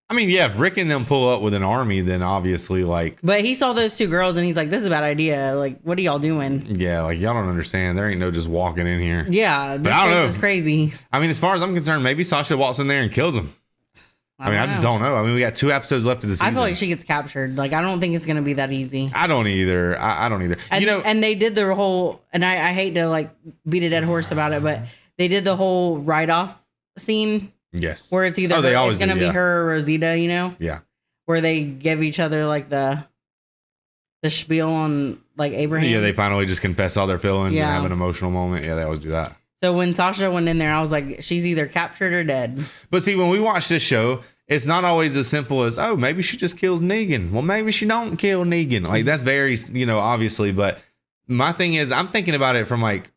I mean, yeah, if Rick and them pull up with an army, then obviously like. But he saw those two girls and he's like, "This is a bad idea. Like, what are y'all doing?" Yeah, like y'all don't understand. There ain't no just walking in here. Yeah, this place is crazy. I mean, as far as I'm concerned, maybe Sasha walks in there and kills him. I just don't know. I mean, we got 2 episodes left of the season. I feel like she gets captured. Like, I don't think it's gonna be that easy. I don't either. I don't either. And, and they did the whole. And I hate to like beat a dead horse about it, but they did the whole write-off scene. Yes. Where it's either it's going to be her or Rosita, Yeah. Where they give each other like the spiel on like Abraham. Yeah, they finally just confess all their feelings and have an emotional moment. Yeah, they always do that. So when Sasha went in there, I was like, she's either captured or dead. But see, when we watch this show, it's not always as simple as, oh, maybe she just kills Negan. Well, maybe she don't kill Negan. Like that's very, obviously. But my thing is, I'm thinking about it from like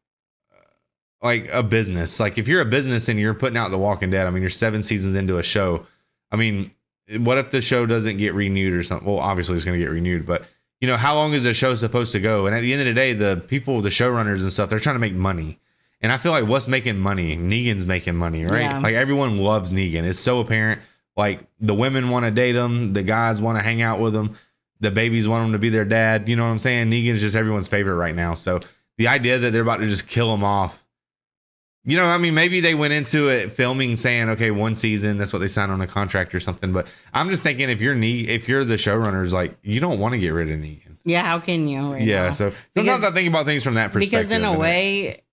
a business. Like if you're a business and you're putting out The Walking Dead, I mean, you're 7 seasons into a show. I mean, what if the show doesn't get renewed or something? Well, obviously it's going to get renewed, but how long is the show supposed to go? And at the end of the day, the people, the showrunners and stuff, they're trying to make money. And I feel like what's making money? Negan's making money, right? Yeah. Like everyone loves Negan. It's so apparent. Like the women want to date him. The guys want to hang out with him. The babies want him to be their dad. You know what I'm saying? Negan's just everyone's favorite right now. So the idea that they're about to just kill him off, I mean, maybe they went into it filming saying, okay, 1 season, that's what they signed on a contract or something. But I'm just thinking if you're the showrunners, like you don't want to get rid of Negan. Yeah, how can you? Now? So sometimes I think about things from that perspective. Because in a way,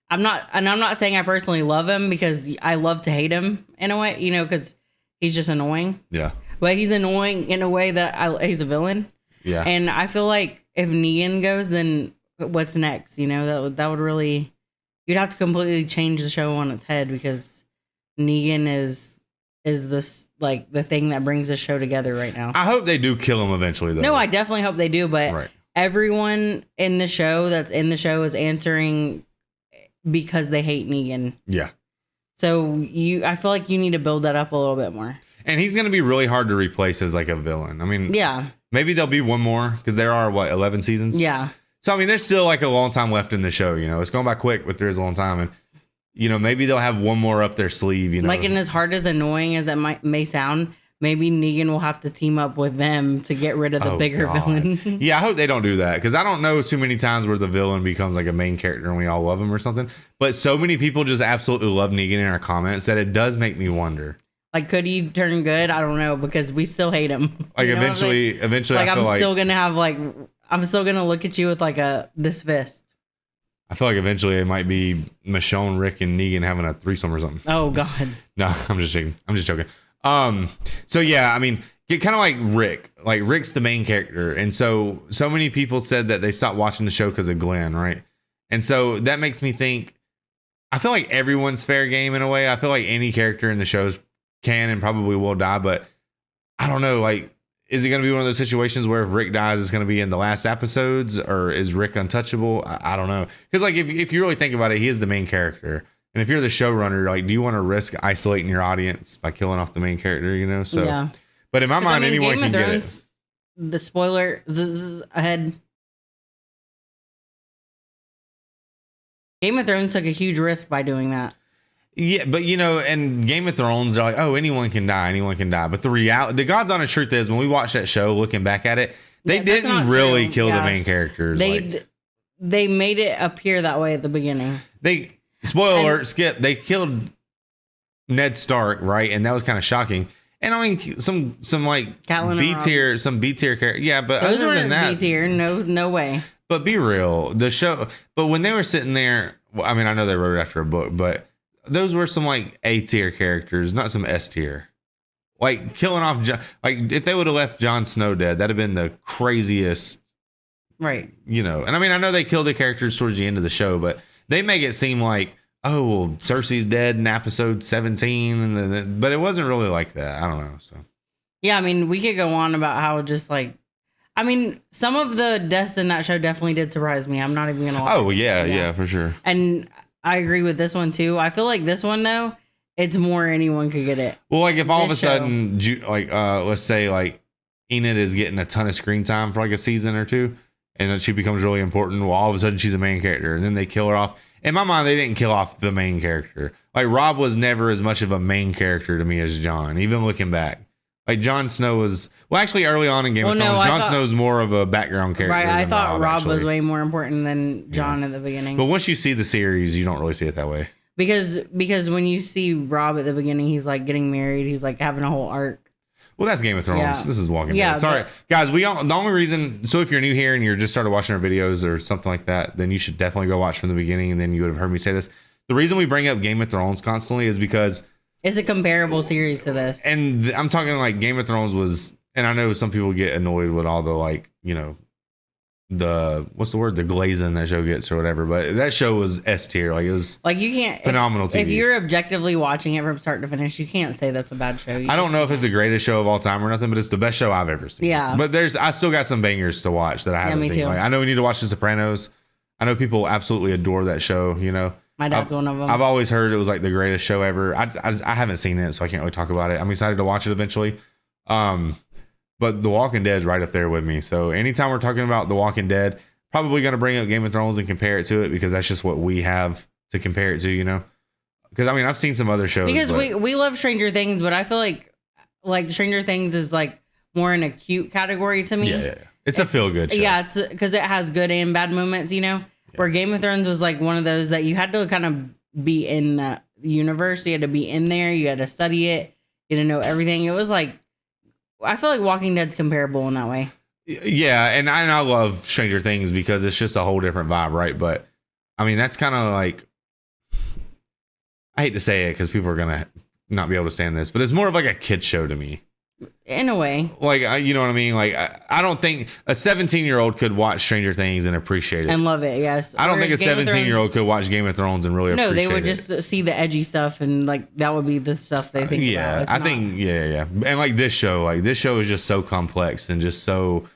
I'm not saying I personally love him because I love to hate him in a way, because he's just annoying. Yeah. But he's annoying in a way that he's a villain. Yeah. And I feel like if Negan goes, then what's next? That would really. You'd have to completely change the show on its head because Negan is this like the thing that brings the show together right now. I hope they do kill him eventually, though. No, I definitely hope they do. But everyone in the show is answering because they hate Negan. Yeah. So I feel like you need to build that up a little bit more. And he's going to be really hard to replace as like a villain. I mean, maybe there'll be one more because there are 11 seasons. Yeah. So, I mean, there's still like a long time left in the show, it's going by quick, but there is a long time. And, maybe they'll have one more up their sleeve, Like, and as hard as annoying as that may sound, maybe Negan will have to team up with them to get rid of the bigger villain. Yeah, I hope they don't do that because I don't know too many times where the villain becomes like a main character and we all love him or something. But so many people just absolutely love Negan in our comments that it does make me wonder. Like, could he turn good? I don't know because we still hate him. Like, eventually, like I'm still going to have like... I'm still gonna look at you with like this fist. I feel like eventually it might be Michonne, Rick, and Negan having a threesome or something. Oh God. No, I'm just joking. So yeah, I mean, kind of like Rick. Like Rick's the main character, and so many people said that they stopped watching the show because of Glenn, right? And so that makes me think I feel like everyone's fair game in a way. I feel like any character in the shows can and probably will die, but I don't know. Like, is it going to be one of those situations where if Rick dies, it's going to be in the last episodes, or is Rick untouchable? I don't know. Because like if you really think about it, he is the main character, and if you're the showrunner, like, do you want to risk isolating your audience by killing off the main character? You know, so. Yeah. But in my mind, anyone can get it. The spoiler ahead. Game of Thrones took a huge risk by doing that. Yeah, but you know, and Game of Thrones, they're like, oh, anyone can die. But the reality, the God's honest truth is, when we watch that show, looking back at it, they didn't really kill the main characters. They made it appear that way at the beginning. Spoiler alert, skip. They killed Ned Stark, right? And that was kind of shocking. And I mean, some like B tier character. Yeah, but those other than that, B tier, no way. But be real, the show. But when they were sitting there, well, I mean, I know they wrote it after a book, but those were some like A tier characters, not some S tier. Like killing off, like if they would have left Jon Snow dead, that'd have been the craziest. Right. You know, and I mean, I know they killed the characters towards the end of the show, but they make it seem like, oh, well, Cersei's dead in episode 17, and then, but it wasn't really like that. I don't know. So. Yeah, I mean, we could go on about how just like. I mean, some of the deaths in that show definitely did surprise me. I'm not even gonna lie. Oh yeah, for sure. And I agree with this one too. I feel like this one though, it's more anyone could get it. Well, like if all of a sudden, like let's say like Enid is getting a ton of screen time for like a season or two, and then she becomes really important. Well, all of a sudden she's a main character, and then they kill her off. In my mind, they didn't kill off the main character. Like Robb was never as much of a main character to me as Jon, even looking back. Like Jon Snow was, well, actually early on in Game of Thrones, Jon Snow's more of a background character. Right, I thought Robb was way more important than Jon at the beginning. But once you see the series, you don't really see it that way. Because when you see Robb at the beginning, he's like getting married, he's like having a whole arc. Well, that's Game of Thrones. Yeah. This is Walking Dead. Sorry, guys. The only reason. So if you're new here and you're just started watching our videos or something like that, then you should definitely go watch from the beginning, and then you would have heard me say this. The reason we bring up Game of Thrones constantly is because it's a comparable series to this. And I'm talking like Game of Thrones was, and I know some people get annoyed with all the like, you know, the what's the word, the glazing that show gets or whatever, but that show was S tier. Like it was like, you can't phenomenal TV. If you're objectively watching it from start to finish, you can't say that's a bad show. I don't know if it's the greatest show of all time or nothing, but it's the best show I've ever seen. Yeah. But I still got some bangers to watch that I haven't seen. Like, I know we need to watch The Sopranos. I know people absolutely adore that show, you know. My dad's one of them. I've always heard it was like the greatest show ever. I haven't seen it, so I can't really talk about it. I'm excited to watch it eventually. But The Walking Dead is right up there with me. So anytime we're talking about The Walking Dead, probably going to bring up Game of Thrones and compare it to it because that's just what we have to compare it to, you know? Because I mean, I've seen some other shows. Because we love Stranger Things, but I feel like Stranger Things is like more an acute category to me. Yeah. It's a feel good show. Yeah, it's because it has good and bad moments, you know? Where Game of Thrones was like one of those that you had to kind of be in the universe. You had to be in there. You had to study it. You had to know everything. It was like, I feel like Walking Dead's comparable in that way. Yeah, and I love Stranger Things because it's just a whole different vibe, right? But I mean, that's kind of like, I hate to say it because people are gonna not be able to stand this, but it's more of like a kid show to me. In a way, like you know what I mean. Like I don't think a 17-year-old could watch Stranger Things and appreciate it and love it. Yes, I don't think a 17-year-old could watch Game of Thrones and really appreciate it. No, they would just see the edgy stuff and like that would be the stuff they think. Yeah, about. I think and like this show is just so complex and just so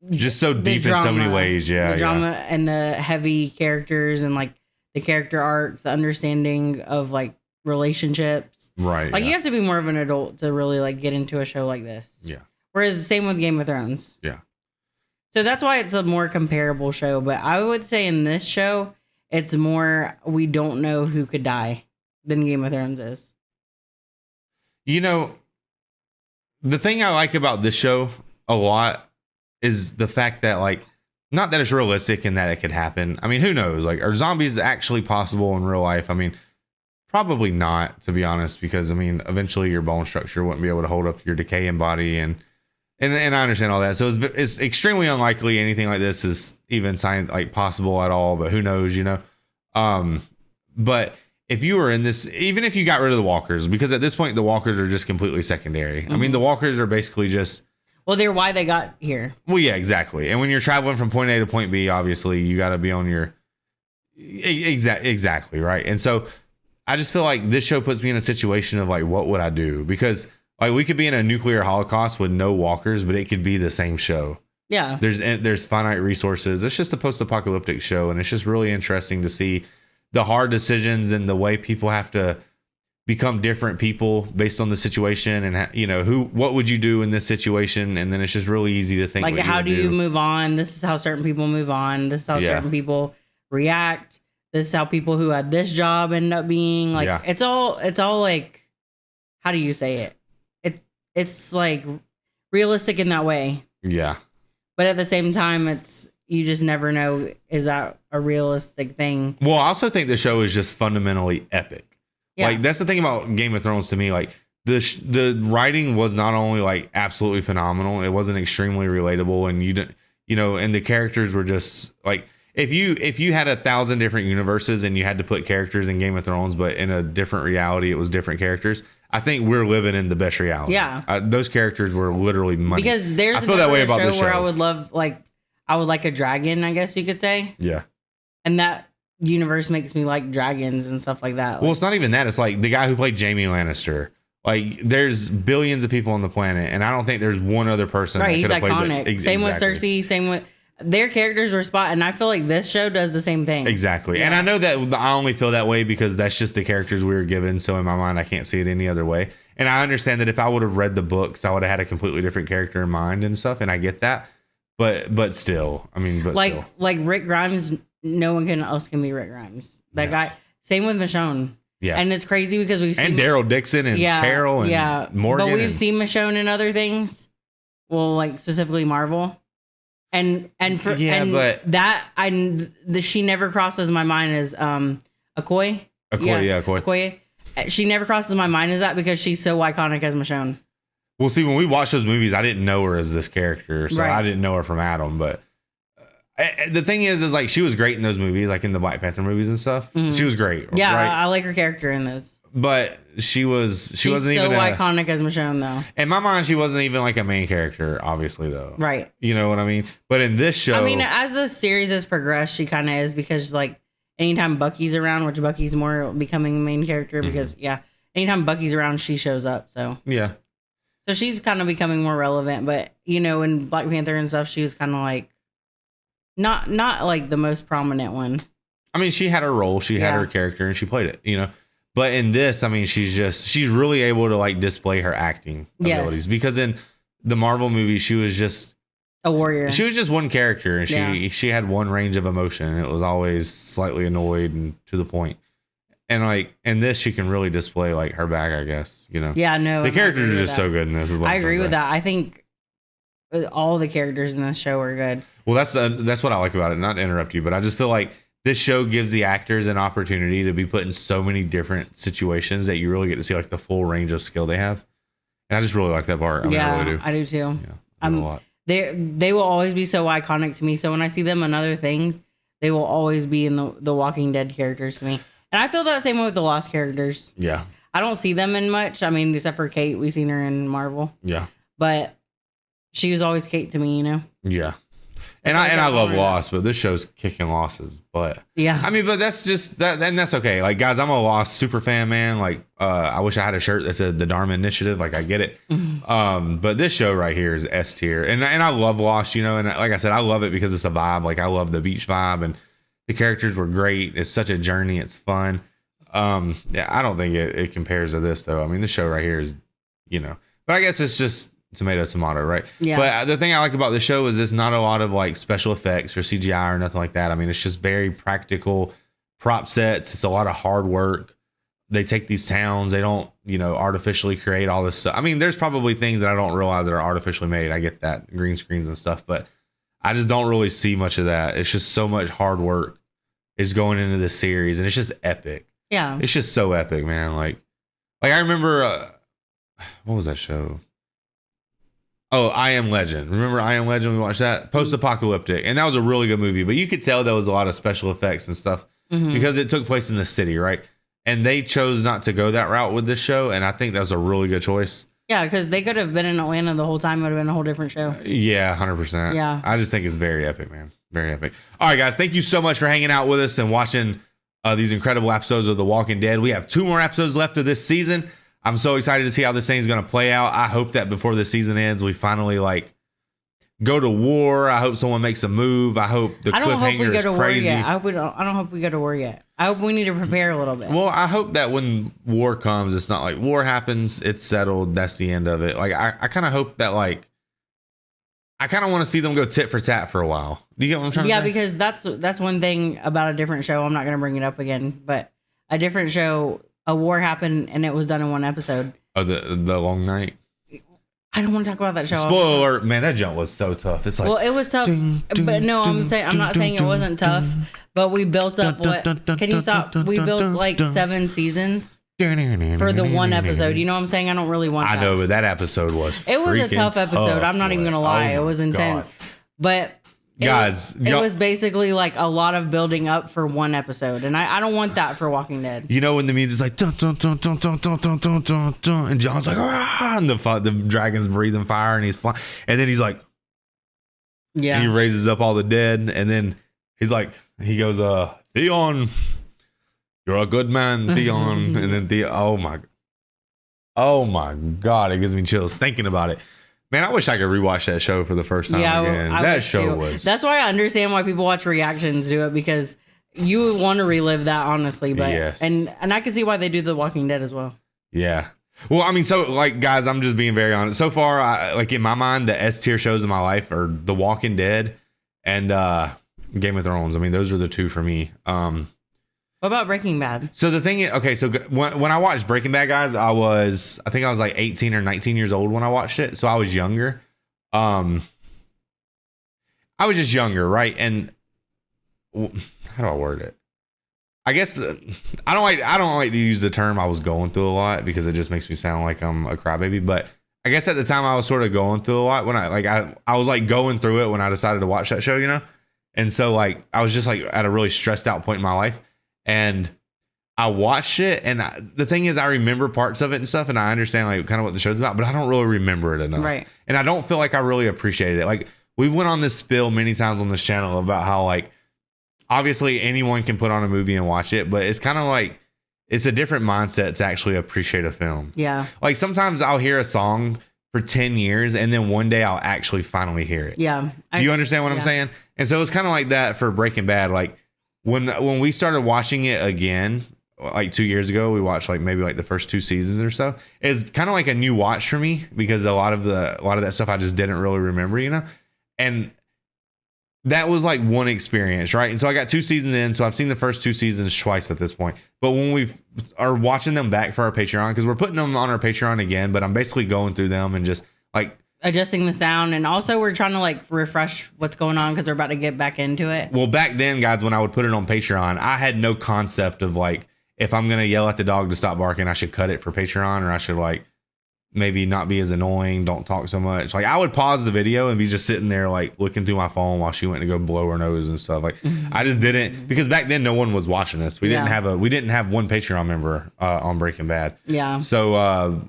deep in so many ways. Yeah, the drama and the heavy characters and like the character arcs, the understanding of like relationships. Right. Like you have to be more of an adult to really like get into a show like this. Yeah. Whereas the same with Game of Thrones. Yeah. So that's why it's a more comparable show. But I would say in this show, it's more we don't know who could die than Game of Thrones is. You know, the thing I like about this show a lot is the fact that like, not that it's realistic and that it could happen. I mean, who knows? Like, are zombies actually possible in real life? I mean, probably not, to be honest, because I mean, eventually your bone structure wouldn't be able to hold up your decaying body, and I understand all that. So it's extremely unlikely anything like this is even possible at all. But who knows, you know? But if you were in this, even if you got rid of the walkers, because at this point the walkers are just completely secondary. Mm-hmm. I mean, the walkers are basically just. Well, they're why they got here. Well, yeah, exactly. And when you're traveling from point A to point B, obviously you got to be on your. Exactly. Right. And so I just feel like this show puts me in a situation of like, what would I do? Because like we could be in a nuclear holocaust with no walkers, but it could be the same show. Yeah. There's finite resources. It's just a post-apocalyptic show. And it's just really interesting to see the hard decisions and the way people have to become different people based on the situation. And, you know, what would you do in this situation? And then it's just really easy to think, like, how do you move on? This is how certain people move on. This is how certain people react. This is how people who had this job end up being. Like, it's all like, how do you say it? It's like realistic in that way. Yeah. But at the same time, you just never know, is that a realistic thing? Well, I also think the show is just fundamentally epic. Yeah. Like, that's the thing about Game of Thrones to me. Like, the writing was not only like absolutely phenomenal, it wasn't extremely relatable, and and the characters were just like, if you had 1,000 different universes and you had to put characters in Game of Thrones, but in a different reality, it was different characters. I think we're living in the best reality. Yeah. Those characters were literally money. Because there's I feel that way about show this show where I would like a dragon, I guess you could say. Yeah. And that universe makes me like dragons and stuff like that. Well, it's not even that. It's like the guy who played Jaime Lannister. Like, there's billions of people on the planet, and I don't think there's one other person. Right, that he's iconic. Same with Cersei. Same with their characters were spot, and I feel like this show does the same thing. Exactly. Yeah. And I know that I only feel that way because that's just the characters we were given. So in my mind, I can't see it any other way. And I understand that if I would have read the books, I would have had a completely different character in mind and stuff. And I get that. But still, I mean, like Rick Grimes, no one else can be Rick Grimes. That guy. Same with Michonne. Yeah. And it's crazy because we've seen Daryl Dixon and Carol and Morgan. But we've seen Michonne in other things. Well, like specifically Marvel. And she never crosses my mind as Okoye. Okoye. She never crosses my mind as that because she's so iconic as Michonne. Well, see, when we watched those movies, I didn't know her as this character, so I didn't know her from Adam. But the thing is like she was great in those movies, like in the Black Panther movies and stuff. Mm-hmm. She was great. Yeah, right? I like her character in those. But she wasn't even so iconic as Michonne, though. In my mind, she wasn't even like a main character, obviously, though. Right. You know what I mean? But in this show, I mean, as the series has progressed, she kind of is, because like anytime Bucky's around, which Bucky's more becoming a main character, because anytime Bucky's around, she shows up. So yeah. So she's kind of becoming more relevant, but in Black Panther and stuff, she was kind of like not like the most prominent one. I mean, she had her role, she had her character, and she played it, But in this, I mean, she's really able to like display her acting abilities, because in the Marvel movie, she was just a warrior. She was just one character, and she had one range of emotion, and it was always slightly annoyed and to the point. And like in this, she can really display like her back, I guess. Yeah, no. The characters are just so good in this. I agree with that. I think all the characters in this show are good. Well, that's what I like about it. Not to interrupt you, but I just feel like this show gives the actors an opportunity to be put in so many different situations that you really get to see like the full range of skill they have. And I just really like that part. I really do. I do too. Yeah, a lot. They will always be so iconic to me. So when I see them in other things, they will always be in the Walking Dead characters to me. And I feel that same way with the Lost characters. Yeah. I don't see them in much. I mean, except for Kate. We've seen her in Marvel. Yeah. But she was always Kate to me, Yeah. And I love Lost, but this show's kicking losses. But yeah, I mean, but that's just that, and that's okay. Like, guys, I'm a Lost super fan, man. Like, I wish I had a shirt that said the Dharma Initiative. Like, I get it. Mm-hmm. But this show right here is S tier, and I love Lost. And like I said, I love it because it's a vibe. Like, I love the beach vibe, and the characters were great. It's such a journey. It's fun. Yeah, I don't think it compares to this though. I mean, this show right here is, but I guess it's just tomato, right? Yeah. But the thing I like about the show is it's not a lot of like special effects or CGI or nothing like that. I mean, it's just very practical prop sets. It's a lot of hard work. They take these towns. They don't, artificially create all this stuff. I mean, there's probably things that I don't realize that are artificially made. I get that, green screens and stuff, but I just don't really see much of that. It's just so much hard work is going into this series, and it's just epic. Yeah. It's just so epic, man. Like I remember, what was that show? Oh, I Am Legend. Remember I Am Legend? We watched that? Post-apocalyptic. And that was a really good movie. But you could tell there was a lot of special effects and stuff because it took place in the city, right? And they chose not to go that route with this show. And I think that was a really good choice. Yeah, because they could have been in Atlanta the whole time. It would have been a whole different show. Yeah, 100%. Yeah. I just think it's very epic, man. Very epic. All right, guys. Thank you so much for hanging out with us and watching these incredible episodes of The Walking Dead. We have 2 more episodes left of this season. I'm so excited to see how this thing's going to play out. I hope that before the season ends, we finally like go to war. I hope someone makes a move. I hope the cliffhanger is crazy. I don't hope we go to war yet. I hope we need to prepare a little bit. Well, I hope that when war comes, it's not like war happens, it's settled, that's the end of it. Like I kind of hope that like I kind of want to see them go tit for tat for a while. Do you get what I'm trying to say? Yeah, because that's one thing about a different show. I'm not going to bring it up again, but a different show, a war happened and it was done in one episode. Oh, the long night. I don't want to talk about that show. Spoiler alert, man, that jump was so tough. It's like, well, it was tough, but no, I'm not saying it wasn't tough, but we built up can you stop? We built like 7 seasons for the one episode. You know what I'm saying? I don't really want that. I know, but that episode was it was a tough episode. I'm not even going to lie. It was intense, but guys, it was basically like a lot of building up for one episode, and I don't want that for Walking Dead. You know when the music's like dun, dun, dun, dun, dun, dun, dun, dun, dun, dun, and John's like, ah, and the dragon's breathing fire, and he's flying, and then he's like, yeah, and he raises up all the dead, and then he's like, he goes, Theon, you're a good man, Theon, and then Theon, oh my god, it gives me chills thinking about it. Man, I wish I could rewatch that show for the first time again. That show was... That's why I understand why people watch reactions to it, because you would want to relive that, honestly. But yes. And I can see why they do The Walking Dead as well. Yeah. Well, I mean, so, like, guys, I'm just being very honest. So far, like, in my mind, the S-tier shows in my life are The Walking Dead and Game of Thrones. I mean, those are the 2 for me. What about Breaking Bad? So the thing is, okay, so when I watched Breaking Bad, guys, I think I was like 18 or 19 years old when I watched it. So I was younger. I was just younger, right? And how do I word it? I guess I don't like to use the term I was going through a lot, because it just makes me sound like I'm a crybaby. But I guess at the time I was sort of going through a lot when I was like going through it when I decided to watch that show, you know? And so like I was just like at a really stressed out point in my life. And I watched it, and the thing is, I remember parts of it and stuff, and I understand like kind of what the show's about, but I don't really remember it enough. Right. And I don't feel like I really appreciated it. Like, we went on this spill many times on this channel about how like obviously anyone can put on a movie and watch it, but it's kind of like it's a different mindset to actually appreciate a film. Yeah. Like sometimes I'll hear a song for 10 years and then one day I'll actually finally hear it. Yeah. Do you understand what I'm saying? And so it's kind of like that for Breaking Bad. Like when we started watching it again, like 2 years ago, we watched like maybe like the first 2 seasons or so. It's kind of like a new watch for me, because a lot of that stuff I just didn't really remember, you know? And that was like one experience, right? And so I got 2 seasons in, so I've seen the first 2 seasons twice at this point. But when we are watching them back for our Patreon, because we're putting them on our Patreon again, but I'm basically going through them and just like adjusting the sound, and also we're trying to like refresh what's going on because we're about to get back into it. Well, back then, guys, when I would put it on Patreon, I had no concept of like, if I'm gonna yell at the dog to stop barking, I should cut it for Patreon, or I should like maybe not be as annoying, don't talk so much. Like I would pause the video and be just sitting there like looking through my phone while she went to go blow her nose and stuff. Like I just didn't, because back then no one was watching us. We didn't have one Patreon member on Breaking Bad. Yeah. So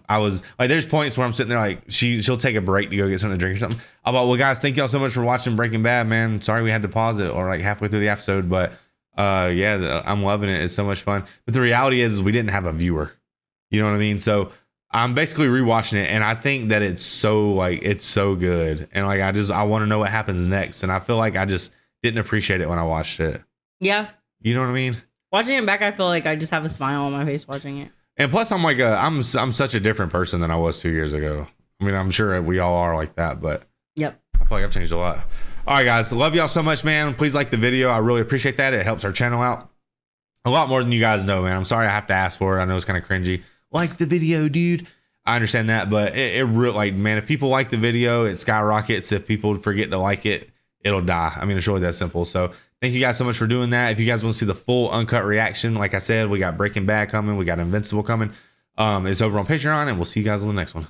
I was like, there's points where I'm sitting there like she'll take a break to go get something to drink or something. I'm like, well guys, thank y'all so much for watching Breaking Bad, man. Sorry we had to pause it or like halfway through the episode, but yeah, I'm loving it. It's so much fun. But the reality is we didn't have a viewer. You know what I mean? So I'm basically rewatching it, and I think that it's so good, and like I want to know what happens next, and I feel like I just didn't appreciate it when I watched it. Yeah, you know what I mean. Watching it back, I feel like I just have a smile on my face watching it. And plus, I'm like I'm such a different person than I was 2 years ago. I mean, I'm sure we all are like that, but yep, I feel like I've changed a lot. All right, guys, love y'all so much, man. Please like the video. I really appreciate that. It helps our channel out a lot more than you guys know, man. I'm sorry I have to ask for it. I know it's kind of cringy. Like the video, dude. I understand that, but it really, like, man, if people like the video, it skyrockets. If people forget to like it, it'll die. I mean, it's really that simple. So thank you guys so much for doing that. If you guys want to see the full uncut reaction, like I said, we got Breaking Bad coming. We got Invincible coming. It's over on Patreon, and we'll see you guys on the next one.